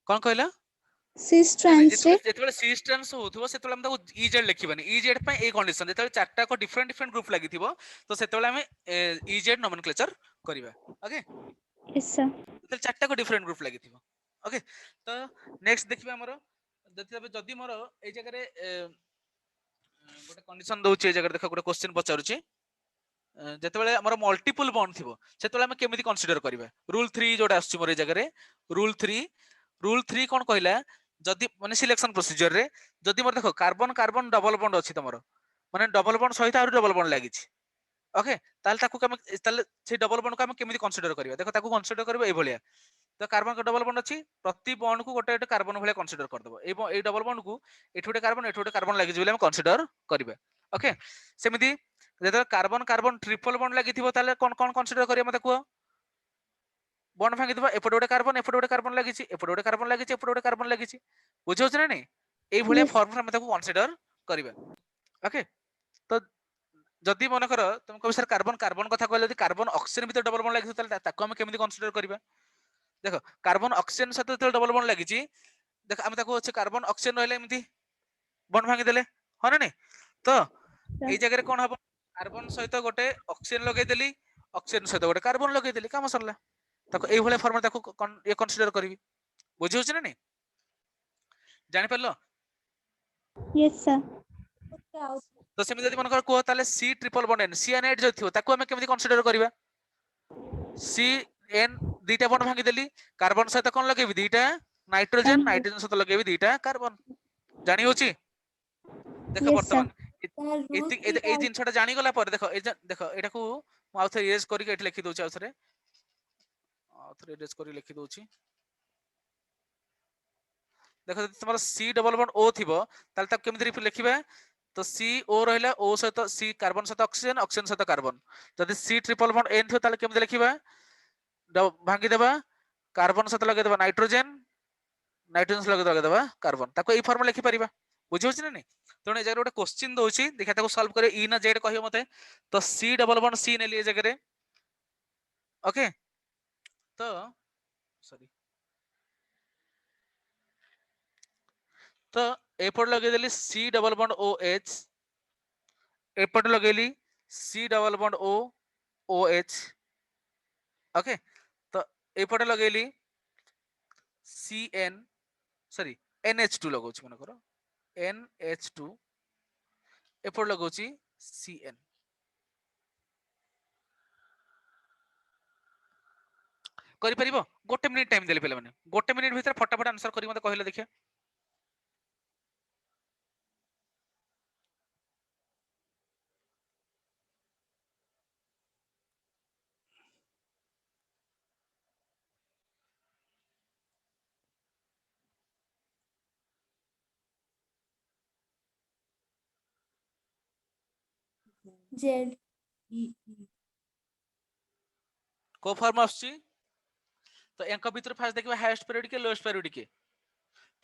कोन कहला सिस ट्रांस रे जेतबे सिस ट्रांस होथबो सेतबे हम ताको इजेड लिखिबानी इजेड पय ए कंडीशन जेतबे चारटा को डिफरेंट ग्रुप लागि थिबो तो सेतबे हम इजेड नोमेनक्लेचर करिबा ओके यस सर तो चारटा को डिफरेंट ग्रुप लागि थिबो ओके तो नेक्स्ट देखिबा हमरो जदि मोर ए जगह रे गोटे कंडीशन दउची ए जगह देखो गोटे क्वेश्चन पचारुची जेतेबेले हमर मल्टीपल बॉन्ड थिबो सेतेबेले हम केमिति कंसीडर करबा रूल 3 जोटा आछी मोर ए जगह रे रूल 3 कोन कहला जदि माने सिलेक्शन प्रोसीजर रे जदि मोर देखो कार्बन कार्बन डबल बॉन्ड अछि तमरो माने डबल बॉन्ड सहित आरो डबल बॉन्ड लागिछि ओके ताल ताकू हम ताल से डबल बॉन्ड को हम केमिति कंसीडर करबा देखो ताकू कंसीडर करबा ए भलिया तो कार्बन का डबल बॉन्ड अछि प्रति बॉन्ड को गोटे कार्बन भलिया कंसीडर कर दबो ए डबल बॉन्ड को एठु गोटे कार्बन लागि जिबले हम कंसीडर करबा ओके सेमिति जेते कार्बन कार्बन ट्रिपल बॉन्ड लागि थिबो ताले कोन कोन कंसीडर करिया मते को बॉन्ड भांगी दबा एपटे गोटे कार्बन लागिछि एपटे गोटे कार्बन लागिछि एपटे गोटे कार्बन लागिछि बुझौ छ ना नै ए भलिया Yes. फॉर्म हम ताको कंसीडर करबा ओके तो जदि मन कर तुम कह सर कार्बन कार्बन कथा कहले यदि कार्बन ऑक्सीजन भीतर डबल बॉन्ड लागिछि ताले ताको हम केमिति कंसीडर करबा देखो कार्बन ऑक्सीजन साथ तो डबल बॉन्ड लागिछि देखो हम ताको अछि कार्बन ऑक्सीजन रहले एमिति बॉन्ड भांगी देले हो ना नै तो ए जगह रे कोन हबो कार्बन सहित गोटे ऑक्सीजन लगे देली ऑक्सीजन सहित गोटे कार्बन लगे देली काम सरला ताको एई भले फॉर्म ताको ये कंसीडर करबी बुझियो छ ना नै जानि परलो Yes, sir. तो सेमि जदि मन कर को ताले C triple bond N C N एट जो थियो ताको हम केमिति कंसीडर करबा सी एन दीटा बॉन्ड भांगी देली कार्बन सहित कोन लगेबी दीटा नाइट्रोजन नाइट्रोजन सहित लगेबी दीटा कार्बन जानि होची देखो Yes, sir. वर्तमान ए जिनसटा जानि गला पर देखो देखो एटा को मु आउथरे इरेज करी के एठी लिखि दोची आउथरे इरेज करी लिखि दोची देखो तुम्हारा सी डबल बॉन्ड ओ थिबो ताल तक केमिति लिखिबा तो सी ओ रहला ओ सहित सी कार्बन सहित ऑक्सीजन ऑक्सीजन सहित कार्बन जदि सी ट्रिपल बॉन्ड एन थियो ताल केमिति लिखिबा भांगी देबा कार्बन सहित लगे देबा नाइट्रोजन नाइट्रोजन सहित लगे देबा कार्बन ताको ए फॉर्म लिखि परिबा बुझियो छ ना नै तणे ए जगह गोटे क्वेश्चन दोची देखा ताको सॉल्व करे ई ना जेड कहियो मते तो सी डबल बॉन्ड सी नेली ए जगह रे ओके तो सॉरी तो एपट लगे देली C double bond O H एपट लगेली C double bond O O H okay तो एपट लगेली सी एन सॉरी NH2 लगौछि मन करो NH2 एपट लगौछि CN करि परिबो गोटे मिनिट टाइम देले पेले माने गोटे मिनिट भीतर फटाफट आंसर करी मते कहले देखिए जेड को फॉर्म आछि तो एंक भीतर फास्ट देखिबा हाईएस्ट प्रायोरिटी के लोएस्ट प्रायोरिटी के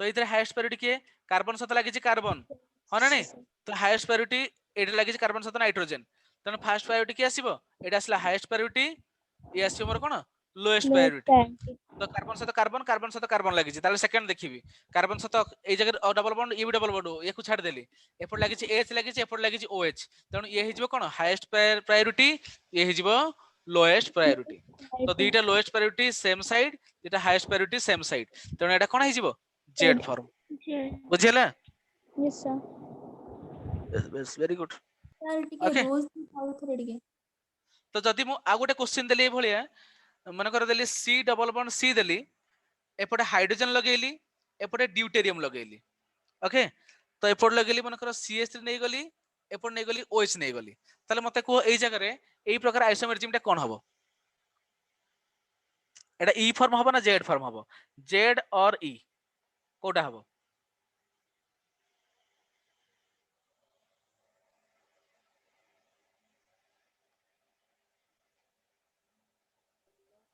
तो इधर हाईएस्ट प्रायोरिटी के कार्बन साथ लागि छै कार्बन हो ना नै तो हाईएस्ट प्रायोरिटी एटा लागि छै कार्बन साथ नाइट्रोजन तने फर्स्ट प्रायोरिटी के आसीबो एटा आसला हाईएस्ट प्रायोरिटी ये आसीबो मोर कोन लोएस्ट प्रायोरिटी तो कार्बन साथ कार्बन लागि छै ताले सेकंड देखिबी कार्बन साथ ए जगह डबल बॉन्ड ये भी डबल बॉन्ड ये को छाड़ देली एपट लागि छै H लागि छै एपट लागि छै OH तने ये हिजबो कोन हाईएस्ट प्रायोरिटी ये हिजबो लोएस्ट प्रायोरिटी तो दीटा लोएस्ट प्रायोरिटी सेम साइड दीटा हाईएस्ट प्रायोरिटी सेम साइड तने एटा कोन हिजबो जेड फॉर्म बुझियला Yes, sir. Yes very good sir टिके Okay. रोज आउथरे टिके तो जदि मु आ गोटे क्वेश्चन देली भलिया मन कर देली सी डबल बॉन्ड सी देली एपटे हाइड्रोजन लगेली एपटे ड्यूटेरियम लगेली ओके तो एपट लगेली मन कर CH3 नै गली एपट नै गली OH नै गली ताले मते को एई जगह रे एई प्रकार आइसोमेरिज्म टा कोन हबो एटा ई फॉर्म हबो ना जेड फॉर्म हबो जेड और ई कोटा हबो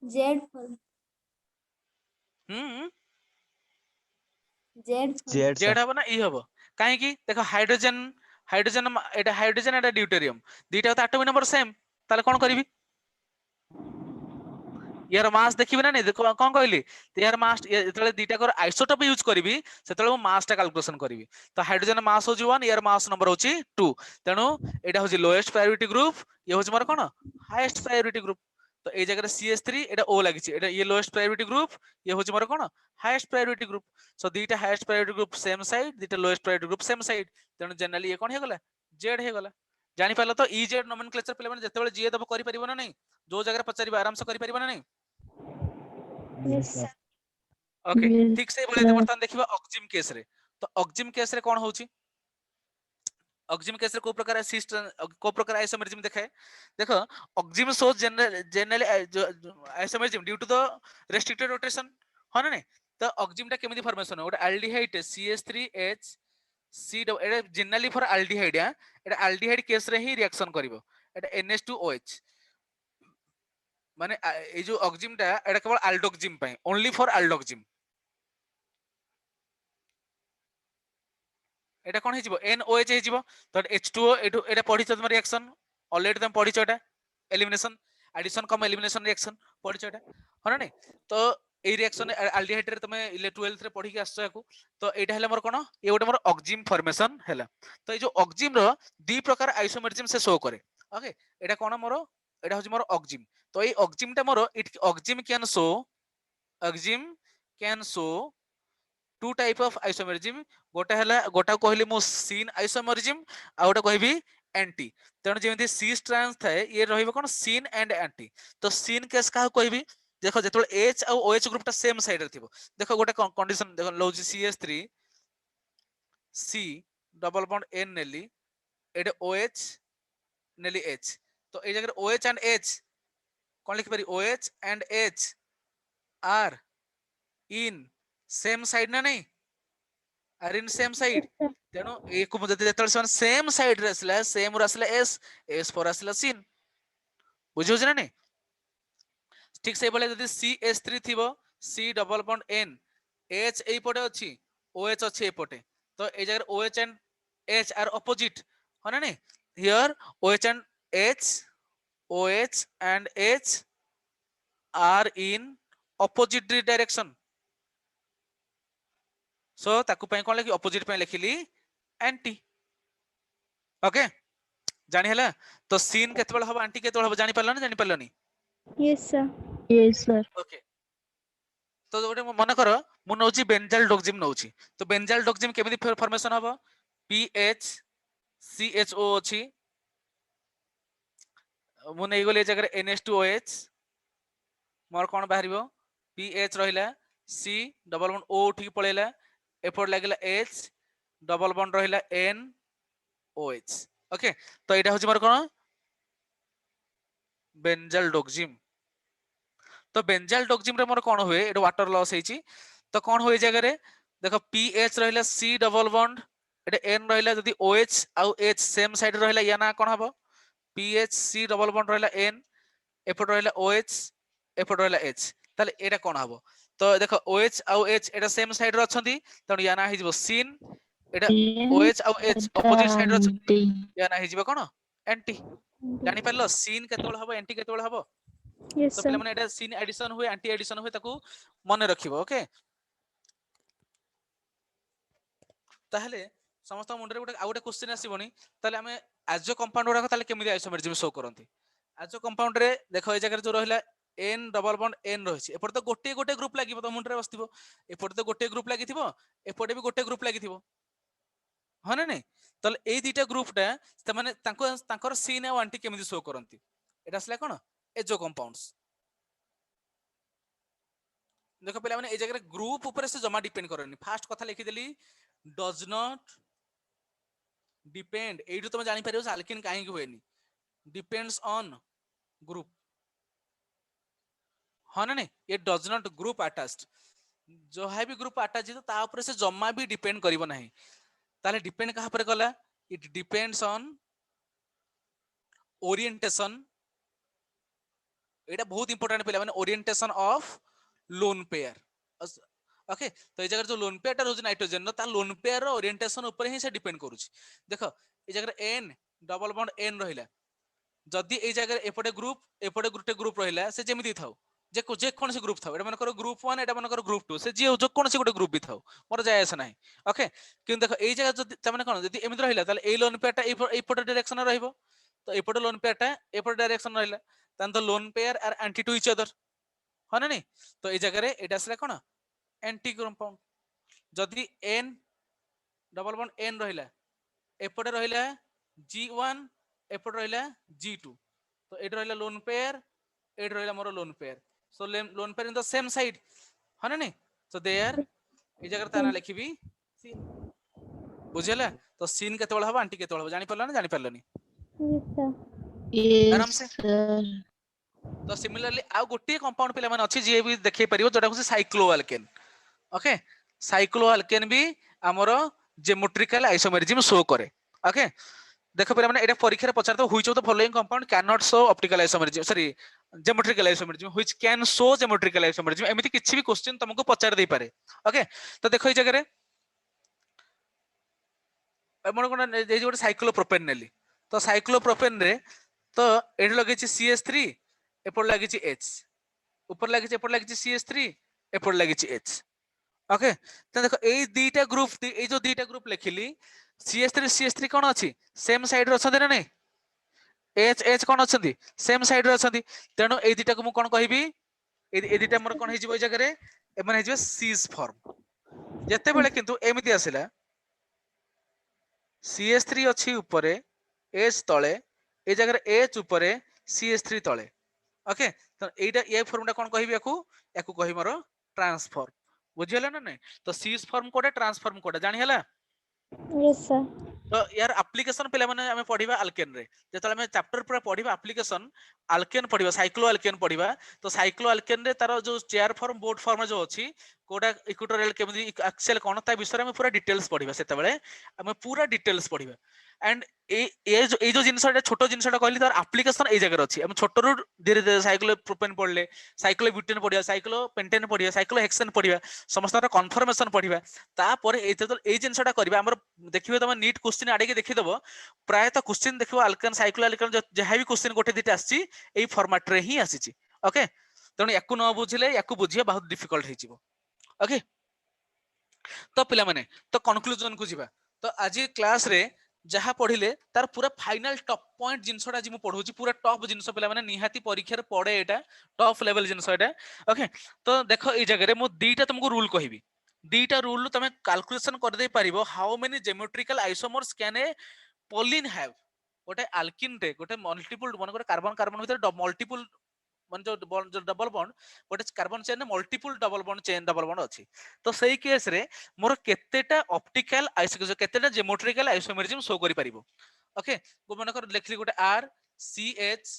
Z form Z Z Z हबो ना ई हबो काहे की देखो हाइड्रोजन एटा ड्यूटेरियम दीटा तो एटॉमिक नंबर सेम ताले कोन करबी यार मास देखिबे ना नै देखो कोन कहली यार मास एतले दीटा कर आइसोटोप यूज करबी सेतले मास टा कैलकुलेशन करबी तो हाइड्रोजन मास हो 1 यार मास नंबर होची 2 तेनु एटा होची लोएस्ट प्रायोरिटी ग्रुप ये होची मोर कोन हाईएस्ट प्रायोरिटी ग्रुप तो এই জায়গায় CH3 এটা O লাগিছে, এটা ইয়ে লোয়েস্ট প্রায়োরিটি গ্রুপ, ইয়ে হচ্ছে মোর কোন হাইয়েস্ট প্রায়োরিটি গ্রুপ। সো দুইটা highest priority group same side, দুইটা lowest priority group same side, তেଣୁ জেনারেলি ইয়ে কোন हे গলা জেড हे গলা। জানি পারলো তো ই জেড নমেনক্লেচর পিলা মানে যেতেବେଳେ জিଏ দব କରି परिबो ना नहीं, जो जगह पचारिबा आराम से କରି परिबो ना नहीं। Yes, sir. ओके Yes, ठीक से बोले sir. बर्तमान देखिबा ऑक्जिम केस रे। तो ऑक्जिम केस रे कोन होची, ऑक्जिम केस रे को प्रकार को प्रकार आइसोमेरिज्म देखाए। देखो oxime shows generally isomerism due to the restricted rotation, है ना नहीं। तो ऑक्जिम टा केमिति फॉर्मेशन हो, गोटे aldehyde CH3H C Etah generally for aldehyde, Etah aldehyde case रे ही रिएक्शन करिवो, एटा NH2OH माने ए जो ऑक्जिम टा एटा केवल एल्डोक्जिम पय, ओनली फॉर एल्डोक्जिम। এটা কোন হইଯିବ NOH হইଯିବ। তো H2O এটু এটা পঢ়িছ তোম রিঅ্যাকশন অলরেডি তোম পঢ়িছ, এটা এলিমিনেশন এডিশন কম এলিমিনেশন রিঅ্যাকশন পঢ়িছ এটা, হনা নাই। তো এই রিঅ্যাকশন অ্যালডিহাইড রে তুমি 12th রে পঢ়ি কি আসছ ইয়াকু। তো এইটা হলে মোর কোন এ গোটে মোর অক্সিম ফর্মেশন হেলা। তো এই যে অক্সিম র দুই প্রকার আইসোমেরিজম সে শো করে। ওকে এটা কোন মোর, এটা হচ্ছে মোর অক্সিম। তো এই অক্সিমটা মোর oxime can show two type of isomerism, गोटा हला गोटा कहली मु सीन आइसोमेरिज्म आ गोटा कहबी एंटी। तेणु जेमति सी स्ट्रैंड्स थाए ये रहइबो कोन सीन एंड एंटी। तो सीन केस का कहबी, देखो जेतोल H आ OH ग्रुप टा सेम साइड रे थिबो, देखो गोटा कंडीशन देखो Lowjee CH3 C double bond N नेली, एडे OH नेली H। तो ए जगह OH एंड H कोन लिखि पारी, OH and H are in same side ना नहीं, are in same side. Yes, sir. तेणु एक को जति जेतल सेम साइड रे असला सेम रे असला S पर असला सीन, बुझियो ना नहीं। ठीक से बोले जति CH3 थिबो C double bond N, H एई पटे अछि OH अछि ए पटे, तो ए जगह OH and H are opposite, है ना नहीं। Here OH and H are in opposite direction. So ताकू पय कोन लिखि ऑपोजिट पय लिखिली एंटी। ओके जानि हला। तो सीन केतबेल हबो एंटी केतबेल हबो जानि पारलो ना, जानि पारलो नी। Yes, sir. Yes, sir. Okay तो गोटे मन कर मु नउची बेंजाल डोक्जिम नउची। तो बेंजाल डोक्जिम केमिति फॉर्मेशन हबो, PHCHO अछि मु नै गले जगह NH2OH, मोर कोन बाहरिबो PH रहिला C डबल बॉन्ड O उठी पळेला, एफोर्ड लागिला H डबल बॉन्ड रहिला NOH। ओके तो एटा होची मोर कोन बेंजाल डोक्जिम। तो बेंजाल डोक्जिम रे मोर कोन हुए, एटा वाटर लॉस हेची। तो कोन होई जगह रे देखो PH रहिला C डबल बॉन्ड, एटा N रहिला जदी OH आ H सेम साइड रहिला या ना कोन हबो PHC डबल बॉन्ड रहिला N, एफोर्ड रहिला OH, एफोर्ड रहिला H, ताले एटा कोन हबो। तो देखो OH आ H एटा सेम साइड रे अछंती, तेणु या ना हिजबो सीन, एटा OH आ H ऑपोजिट साइड रे अछंती, या ना हिजबो कोन एंटी। जानि पारलो सीन केतबेल हबो एंटी केतबेल हबो। Yes, तो sir. पिला माने एटा सीन एडिशन हुए एंटी एडिशन हुए ताकू मने रखिबो। ओके ताहले समस्त मुंडरे गोटे आ गोटे क्वेश्चन आसीबोनी, ताले हमें एजो कंपाउंड गुडा ताले केमिति आइसोमेरिज्म शो करंती। एजो कंपाउंड रे देखो ए जगह जो रहिला N डबल बॉन्ड N रहिछि, एपटे तो गोटे गोटे ग्रुप लागिबो, तो मुंडरे बसथिबो एपटे तो गोटे ग्रुप लागिथिबो, एपटे भी गोटे ग्रुप लागिथिबो, ह ना नहीं। ताले ए दुइटा ग्रुपटा त माने तांको तांकर सीन आ एंटी केमिति शो करंती, एटा असला कोन एजो कंपाउंड्स। देखो पहले मैंने ए जगह ग्रुप ऊपर से जमा डिपेंड करनी। फास्ट कथा लिखि देली डज नॉट डिपेंड, एइटु तुम जानि परियो अल्केन काहे की होएनी, डिपेंड्स ऑन ग्रुप, हां ना नहीं। ये डज नॉट ग्रुप अटैच्ड, जो है भी ग्रुप अटैच तो ता ऊपर से जमा भी डिपेंड करिवो नाही। ताले डिपेंड कहा पर गला, इट डिपेंड्स ऑन ओरिएंटेशन। एटा बहुत इंपोर्टेंट पहले माने orientation of lone pair. Okay तो ए जगह जो लोन पेयर टा रोज नाइट्रोजन ता लोन पेयर रो ओरिएंटेशन ऊपर ही से डिपेंड करूची। देखो ए जगह N डबल बॉन्ड N रहिला, जदी ए जगह एपटे गुटे ग्रुप रहिला से जेमिति थाउ, जे कोन से ग्रुप थाउ, एटा मन करो ग्रुप 1 एटा मन करो ग्रुप 2, से जे जो कोन से गुटे ग्रुप भी थाउ मोर जाय आसे नाही। ओके किंतु देखो ए जगह जदी त माने कोन जदी एमिति रहिला ताले ए लोन पेयर टा एपटे डायरेक्शन रे रहिबो, तो एपटे लोन पेयर टा एपटे डायरेक्शन रहिला, then the lone pair are anti to each other हाँ ना नहीं तो ए जगह रे एटा आसला कोन एंटी कंपाउंड जदि n डबल बॉन्ड n रहिला एपटे रहिला G1 एपटे रहिला G2 तो एट रहिला लोन पेयर एट रहिला मोर lone pair so lone pair in the same side हाँ ना नहीं so there ए जगह ताना लिखिबी sin बुझिला तो sin केतेबेला हबो आंटी केतेबेला हबो जानि परला ना जानि परलनी आराम से तो सिमिलरली आ गोटे कंपाउंड पिला माने अछि जे भी देखै परिबो जोटा को साइक्लोअल्केन ओके साइक्लोअल्केन भी हमरो ज्योमेट्रिकल आइसोमेरिज्म शो करे ओके देखो पिला माने एटा परीक्षा रे पचार तो which of the following compound can not show optical isomerism sorry geometrical isomerism which can show geometrical isomerism एमिति किछि भी क्वेश्चन तुमको पचार दे पारे ओके तो देखो ई जगह रे मन कोन ए जे साइक्लोप्रोपेन नेली तो साइक्लोप्रोपेन रे तो एठी लगे छी CH3 एपड़ लगे छी H ऊपर लगे छी एपड़ लगे छी CH3 एपड़ लगे छी H ओके तो देखो ए दुईटा ग्रुप ए जो दुईटा ग्रुप लिखिली CH3 कोन अछि सेम साइड रे अछन नै H कोन अछंती सेम साइड रे अछंती तेनो ए दुईटा को मु कोन कहिबी ए दुईटा मोर कोन हे जिवो ए जगह रे एमन हे जिवो सीज फॉर्म जते बेले किंतु एमिति आसिला CH3 अछि ऊपरे H तळे ए जगह रे H ऊपरे CH3 तळे ओके तो एटा ए फॉर्मटा कोन कहिबी याकू कहि मोर ट्रांसफॉर्म बुझियला ना नै तो सीज फॉर्म कोडा ट्रांसफॉर्म कोडा जानि हला यस सर तो यार एप्लीकेशन पिला माने हमें पढिबा अल्केन रे जेतले हमें चैप्टर पूरा पढिबा एप्लीकेशन अल्केन पढिबा साइक्लो अल्केन पढिबा तो साइक्लो अल्केन रे तार जो चेयर फॉर्म बोर्ड फॉर्म जो अछि कोडा इक्वेटोरियल केमि एक्सेल कोन ता विषय में पूरा डिटेल्स पढिबा सेते बेले हमें पूरा डिटेल्स पढिबा एंड ए जो जिनसटा छोटो जिनसटा कहली तार एप्लीकेशन ए जगह अछि हम छोटो रु धीरे धीरे साइक्लो प्रोपेन पढले साइक्लो ब्यूटेन पढिबा साइक्लो पेंटेन पढिबा साइक्लो हेक्सेन पढिबा समस्त कन्फर्मेशन पढिबा तापर ए जिनसटा करबा हमर देखिबे तमे नीट क्वेश्चन आडे के देखि देबो प्राय तो क्वेश्चन देखिबो अल्केन साइक्लो अल्केन जहा भी क्वेश्चन गोटे दिटा आछि एई फॉर्मेट रे ही आसीछि ओके तने याकू न बुझिले याकू बुझिया बहुत डिफिकल्ट हे जिवो ओके तो पिला माने तो कंक्लूजन को जिबा तो आज क्लास रे जहा पढिले तार पूरा फाइनल टॉप पॉइंट जिनसटा आज मु पढौची पूरा टॉप जिनस पिला माने निहाती परीक्षा रे पड़े एटा टॉप लेवल जिनस एटा ओके तो देखो ए जगह रे मु दीटा तुमको रूल कहिबी दीटा रूल तमे कैलकुलेशन कर दे पारिबो how many geometrical isomers can a polyene have गोटे अल्किन रे गोटे मल्टीपल मन गोटे कार्बन कार्बन भीतर मल्टीपल मन जो डबल बॉन्ड गोटे carbon chain multiple double bond chain double bond अछि तो सही केस रे मोर केतेटा ऑप्टिकल आइसो केतेटा ज्योमेट्रिकल आइसोमेरिज्म शो करि परिबो ओके गो मन कर लिखली गोटे R CH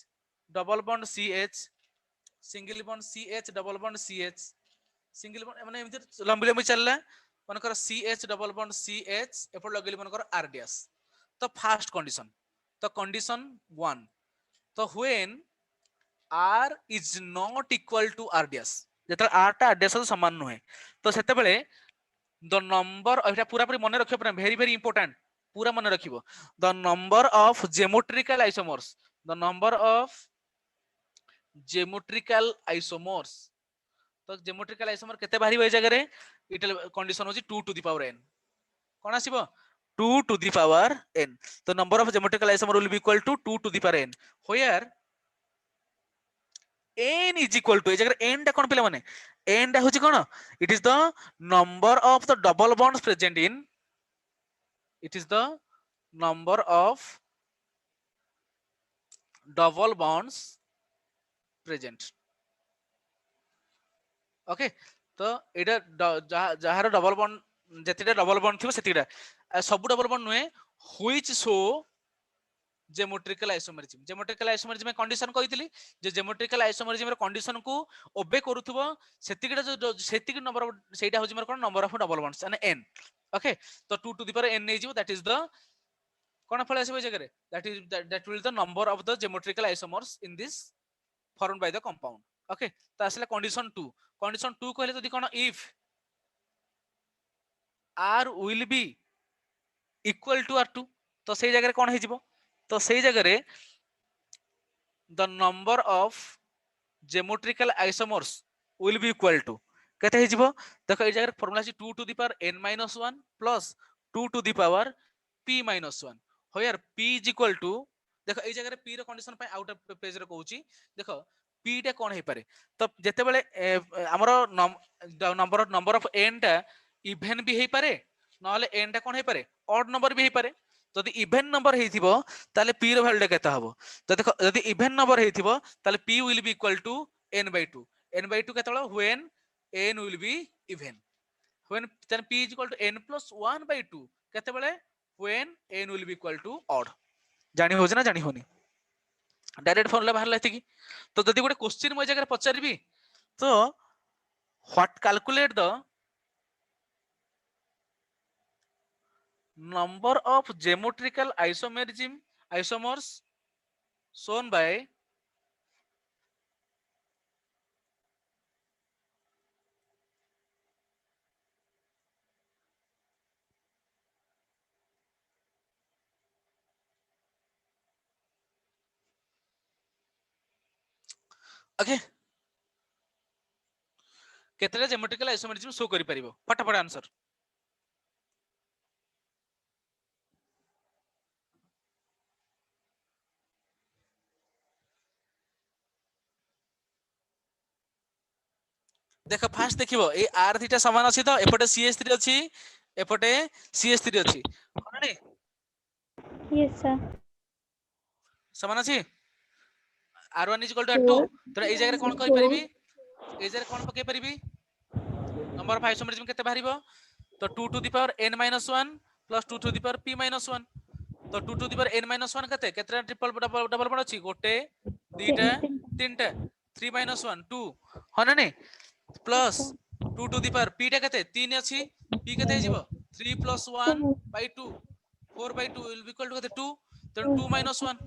double bond CH single bond CH double bond CH single bond माने एमति लंबी लंबी चलला मन कर CH डबल बॉन्ड CH एपर लगेली मन कर R डैश तो फर्स्ट कंडीशन तो कंडीशन 1 तो when R is not equal to R dash जेतल R टा R dash समान नहे तो सेते बेले द नंबर एटा पूरा पूरी मन रखियो वेरी वेरी इंपोर्टेंट पूरा मन रखिबो the number of geometrical isomers the number of geometrical isomers तो ज्योमेट्रिकल आइसोमर केते बाहरी होय जगह रे इटल कंडीशन होची 2 to the power n कोन आसीबो 2 to the power n तो number of geometrical isomer will be equal to 2 to the power n where n is equal to ए जगह n टा कोन पिला माने n टा होची कोन it is the number of the double bonds present in it is the number of double bonds present okay तो एटा जहार डबल बॉन्ड जतिटा डबल बॉन्ड थिबो सेतिटा सब डबल बॉन्ड नुए व्हिच शो ज्योमेट्रिकल आइसोमेरिज्म में कंडीशन कहितली जे ज्योमेट्रिकल आइसोमेरिज्म रे कंडीशन को ओबे करूथबो सेतिकिटा जो सेतिकि नंबर सेटा होजी मोर कोन नंबर ऑफ डबल बॉन्ड्स यानी n ओके तो 2 to the power n नै जिवो दैट इज द कोन फल आसीबो जगह रे that will the number of the geometrical isomers in this formed by the compound okay तो आसला कंडीशन 2 कहले जदी कोन if r will be equal to r2 तो सेही जगह रे कोन हे जिवो तो सही जगह रे the number of geometrical isomers will be equal to केते हे जिवो देखो ए जगह रे फार्मूला अछि 2 to the power n minus 1 plus 2 to the power p minus 1 here p is equal to देख ए जगह पी रो कंडीशन पे आउट ऑफ पेज रे कहूची देख पी टा कोन हे पारे तो जेते बेले हमर नंबर ऑफ n टा इवन भी हे पारे नहले n टा कोन हे पारे ऑड नंबर भी हे पारे जदि इवन नंबर हेथिबो ताले p रो वैल्यू केते हबो तो देखो जदि इवन नंबर हेथिबो ताले p will be equal to n/2 केतळ when n will be even when then p is equal to n plus 1/2 केते बेले when n will be equal to odd जानी हो ना जानी होनी डायरेक्ट फॉर्मूला बाहर लाती की तो जदि गोटे क्वेश्चन mo जगह पचारबी तो what calculate the number of geometrical isomers shown by okay केतरा ज्योमेट्रिकल आइसोमेरिज्म शो करि परिबो फटाफट आंसर देख फास्ट देखिबो ए r थीटा समान अछि तो एपटे cs3 अछि एपटे cs3 अछि कोन नै यस सर समान अछि r1 = r2 तो ए जगह कोन कहि परिबी ए जगह कोन पके परिबी नंबर ऑफ आइसोमेरिज्म केते बाहरिबो तो 2 to the power n - 1 plus 2 to the power p - 1 तो 2 टू द पावर n - 1 केते केतरा ट्रिपल डबल बड अछि गोटे दीटा तीनटा 3 - 1 2 हने नै plus 2 to the power p टा केते 3 अछि p केते हिजिबो 3 + 1/2 4/2 विल बी इक्वल टू केते 2 तो 2 - 1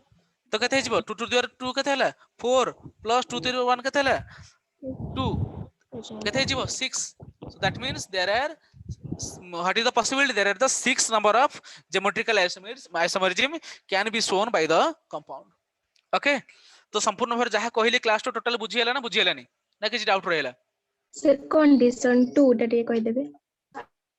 तो केते हिजिबो 2 टू द पावर 2 केते हला 4 प्लस 2 टू द पावर 1 केते हला 2 केते हिजिबो 6 so that means there are what is the possibility there are the 6 number of geometrical isomerism can be shown by the compound okay तो संपूर्ण भर जहा कहली क्लास तो टोटल बुझी हला ना बुझी हलानी ना किछ डाउट रहला सर कंडीशन 2 टा टे कहि देबे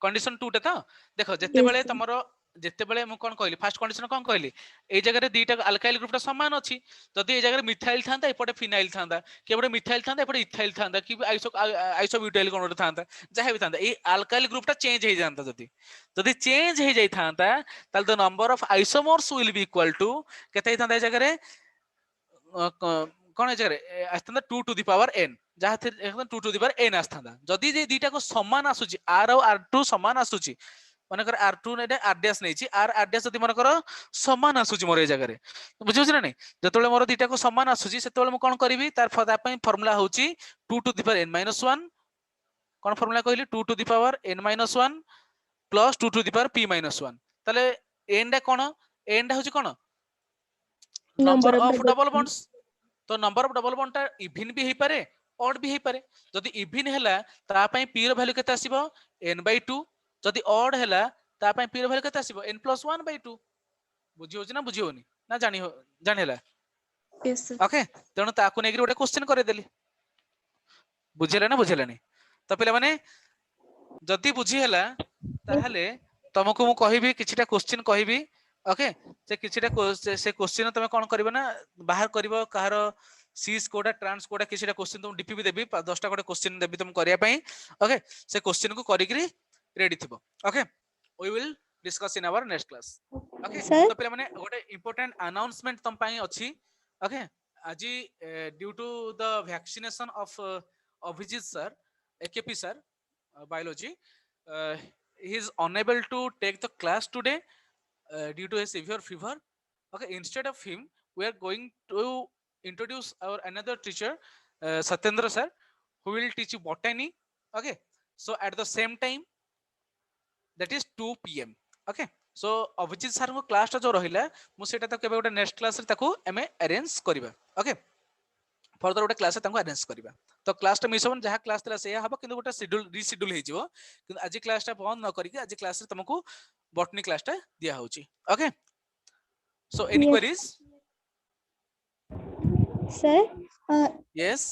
कंडीशन 2 टा तो देखो जत्ते बेले तमरो जत्ते बेले मु कोन कहली फर्स्ट कंडीशन कोन कहली ए जगह रे दीटा अल्काइल ग्रुप ता समान अछि जदि ए जगह रे मिथाइल थांदा एपटे फिनाइल थांदा कि एपटे मिथाइल थांदा एपटे इथाइल थांदा कि आइसोब्यूटाइल कोन थांदा जहा भी थांदा ए अल्काइल ग्रुप ता चेंज हे जानता जदि चेंज हे जाई थांदा ताल the number of isomers will be equal to केते थांदा ए जगह रे कोन ए जगह रे आस्तांदा 2 टू द पावर n जहा थे एकदम 2 टू द पावर n आस्तांदा जदि जे दीटा को समान आसुची r और r2 समान आसुची मानकर r2 ने r डैश नै छी r डैश जदि मानकर समान आसुची मोर ए जगह रे बुझियो छी ना नै जतले मोर दीटा को समान आसुची सेतले म कोन करबी तार फार्मूला होची 2 टू द पावर n - 1 कोन फार्मूला कहली 2 to the power n - 1 plus 2 to the power p - 1 तले n डा कोन n डा होची कोन नंबर ऑफ डबल बॉन्ड्स तो नंबर ऑफ डबल बॉन्ड ता इवन भी हे पारे ऑड भी हे पारे जदि इवन हैला ता पई p रो वैल्यू केते आसीबो n/2 जदि ऑड हैला ता पई p रो वैल्यू केते आसीबो n + 1/2 बुझियो छी ना बुझियोनी ना जानि हो जानि हैला यस सर ओके तेणु ताकू नेगरी गोटे क्वेश्चन करे देली बुझिले ना बुझिलेनी तो पिला माने जदि बुझी हैला ताहले तुमको मु कहिबी किछिटा क्वेश्चन कहिबी ओके से किछिटा से क्वेश्चन तमे कोन करबो ना बाहर करबो कहार सीस कोडा ट्रांस कोडा किछिटा क्वेश्चन तुम डीपीबी देबी 10टा कोडा क्वेश्चन देबी तुम करिया पई ओके से क्वेश्चन को करिकरी रेडी थिबो okay we will discuss in our next class okay Sir? तो पिला माने गोटे इंपोर्टेंट अनाउंसमेंट तुम पई अछि ओके आज due to the vaccination of Abhijit sir AKP sir biology he is unable to take the class today due to a severe fever okay instead of him we are going to introduce our another teacher Satyendra sir who will teach you botany okay so at the same time that is 2 pm okay so Abhijit sir को class टा जो रहिला मु सेटा त केबे गोटे next class रे ताको एमे अरेंज करबा ओके फर्दर गोटे क्लास ताको अरेंज करबा तो क्लास टा मिस होबन जहा क्लास तला से हबो किंतु गोटे शेड्यूल रीशेड्यूल हे जिवो किंतु आज क्लास टा बंद न करिके आज क्लास रे तुमको बॉटनी क्लास टा दिया होची okay so any Yes. Queries sir yes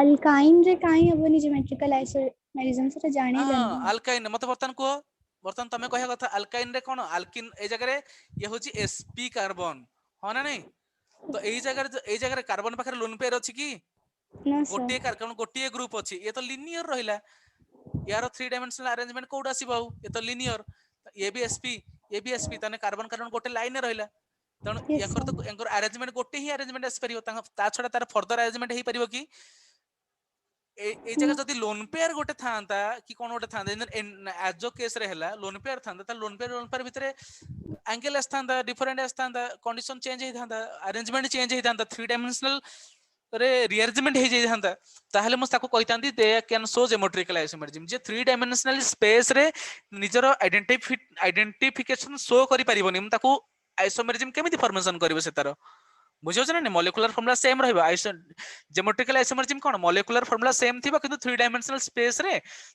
alkyne रे काई हबनी ज्योमेट्रिकल आइसोमेरिज्म से जाने लनी अल्काइन मत बर्तन को बर्तन तमे कहया कथा अल्काइन रे कोन अल्किन ए जगह रे ये होची sp कार्बन हो ना नहीं तो एई जगह कार्बन पाखरे लोन पेयर अछि कि No, sir. गोटे कार्बन गोटे ग्रुप अछि ये तो लिनियर रहिला यार 3 डायमेंशनल अरेंजमेंट कोड आसीबो ये तो लिनियर एबीएसपी तने कार्बन कार्बन गोटे लाइन रे रहिला तण Yes, यकर sir. तो यकर अरेंजमेंट गोटे ही अरेंजमेंट आसी परिबो ता छडा तार फर्दर अरेंजमेंट हेई परिबो कि ए जगह जदी लोन पेयर गोटे थांता कि कोन गोटे थांता एजो केस रे हला लोन पेयर थांता त लोन पेयर भितरे एंगल आस्थांता डिफरेंट आस्थांता कंडीशन चेंज हेई थांता अरेंजमेंट चेंज हेई थांता 3 डायमेंशनल रे रिअरेंजमेंट हेई जाई थांता ताहले मु ताको कहितांती they can show geometrical isomerism जे 3 डायमेंशनल स्पेस रे निजर आइडेंटिफिकेशन शो करि परिबोनी मु ताको आइसोमेरिज्म केमिति फॉर्मेशन करिवो से तार बुझियो छ ना मॉलिक्यूलर फार्मूला सेम रहबो ज्योमेट्रिकल आइसोमेरिज्म कोन मॉलिक्यूलर फार्मूला सेम थिबो किंतु 3 डायमेंशनल स्पेस रे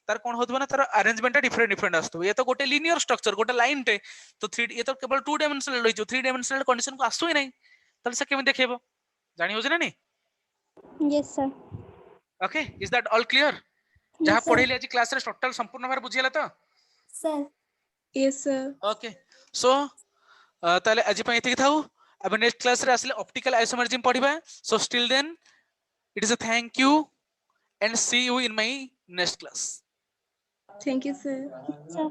तार कोन होतबो ना तार अरेंजमेंट डिफरेंट डिफरेंट आस्तो ये तो गोटे लीनियर स्ट्रक्चर गोटे लाइन टे तो 3 ये तो केवल 2 डायमेंशनल रहिजो 3 डायमेंशनल कंडीशन को आसु ही नहीं तले से केमि देखेबो जानि हो छ ना नहीं Yes, sir. Okay is that all clear जहां Yes, sir. पढेली आज क्लास रे टोटल संपूर्ण भार बुझियला तो सर Yes, sir. ओके सो ताले आज पई एतिक थाउ अब नेक्स्ट क्लास रे आसले ऑप्टिकल आइसोमेरिज्म पढिबा so still then it is a thank you and see you in my next class. Thank you, sir. Sir.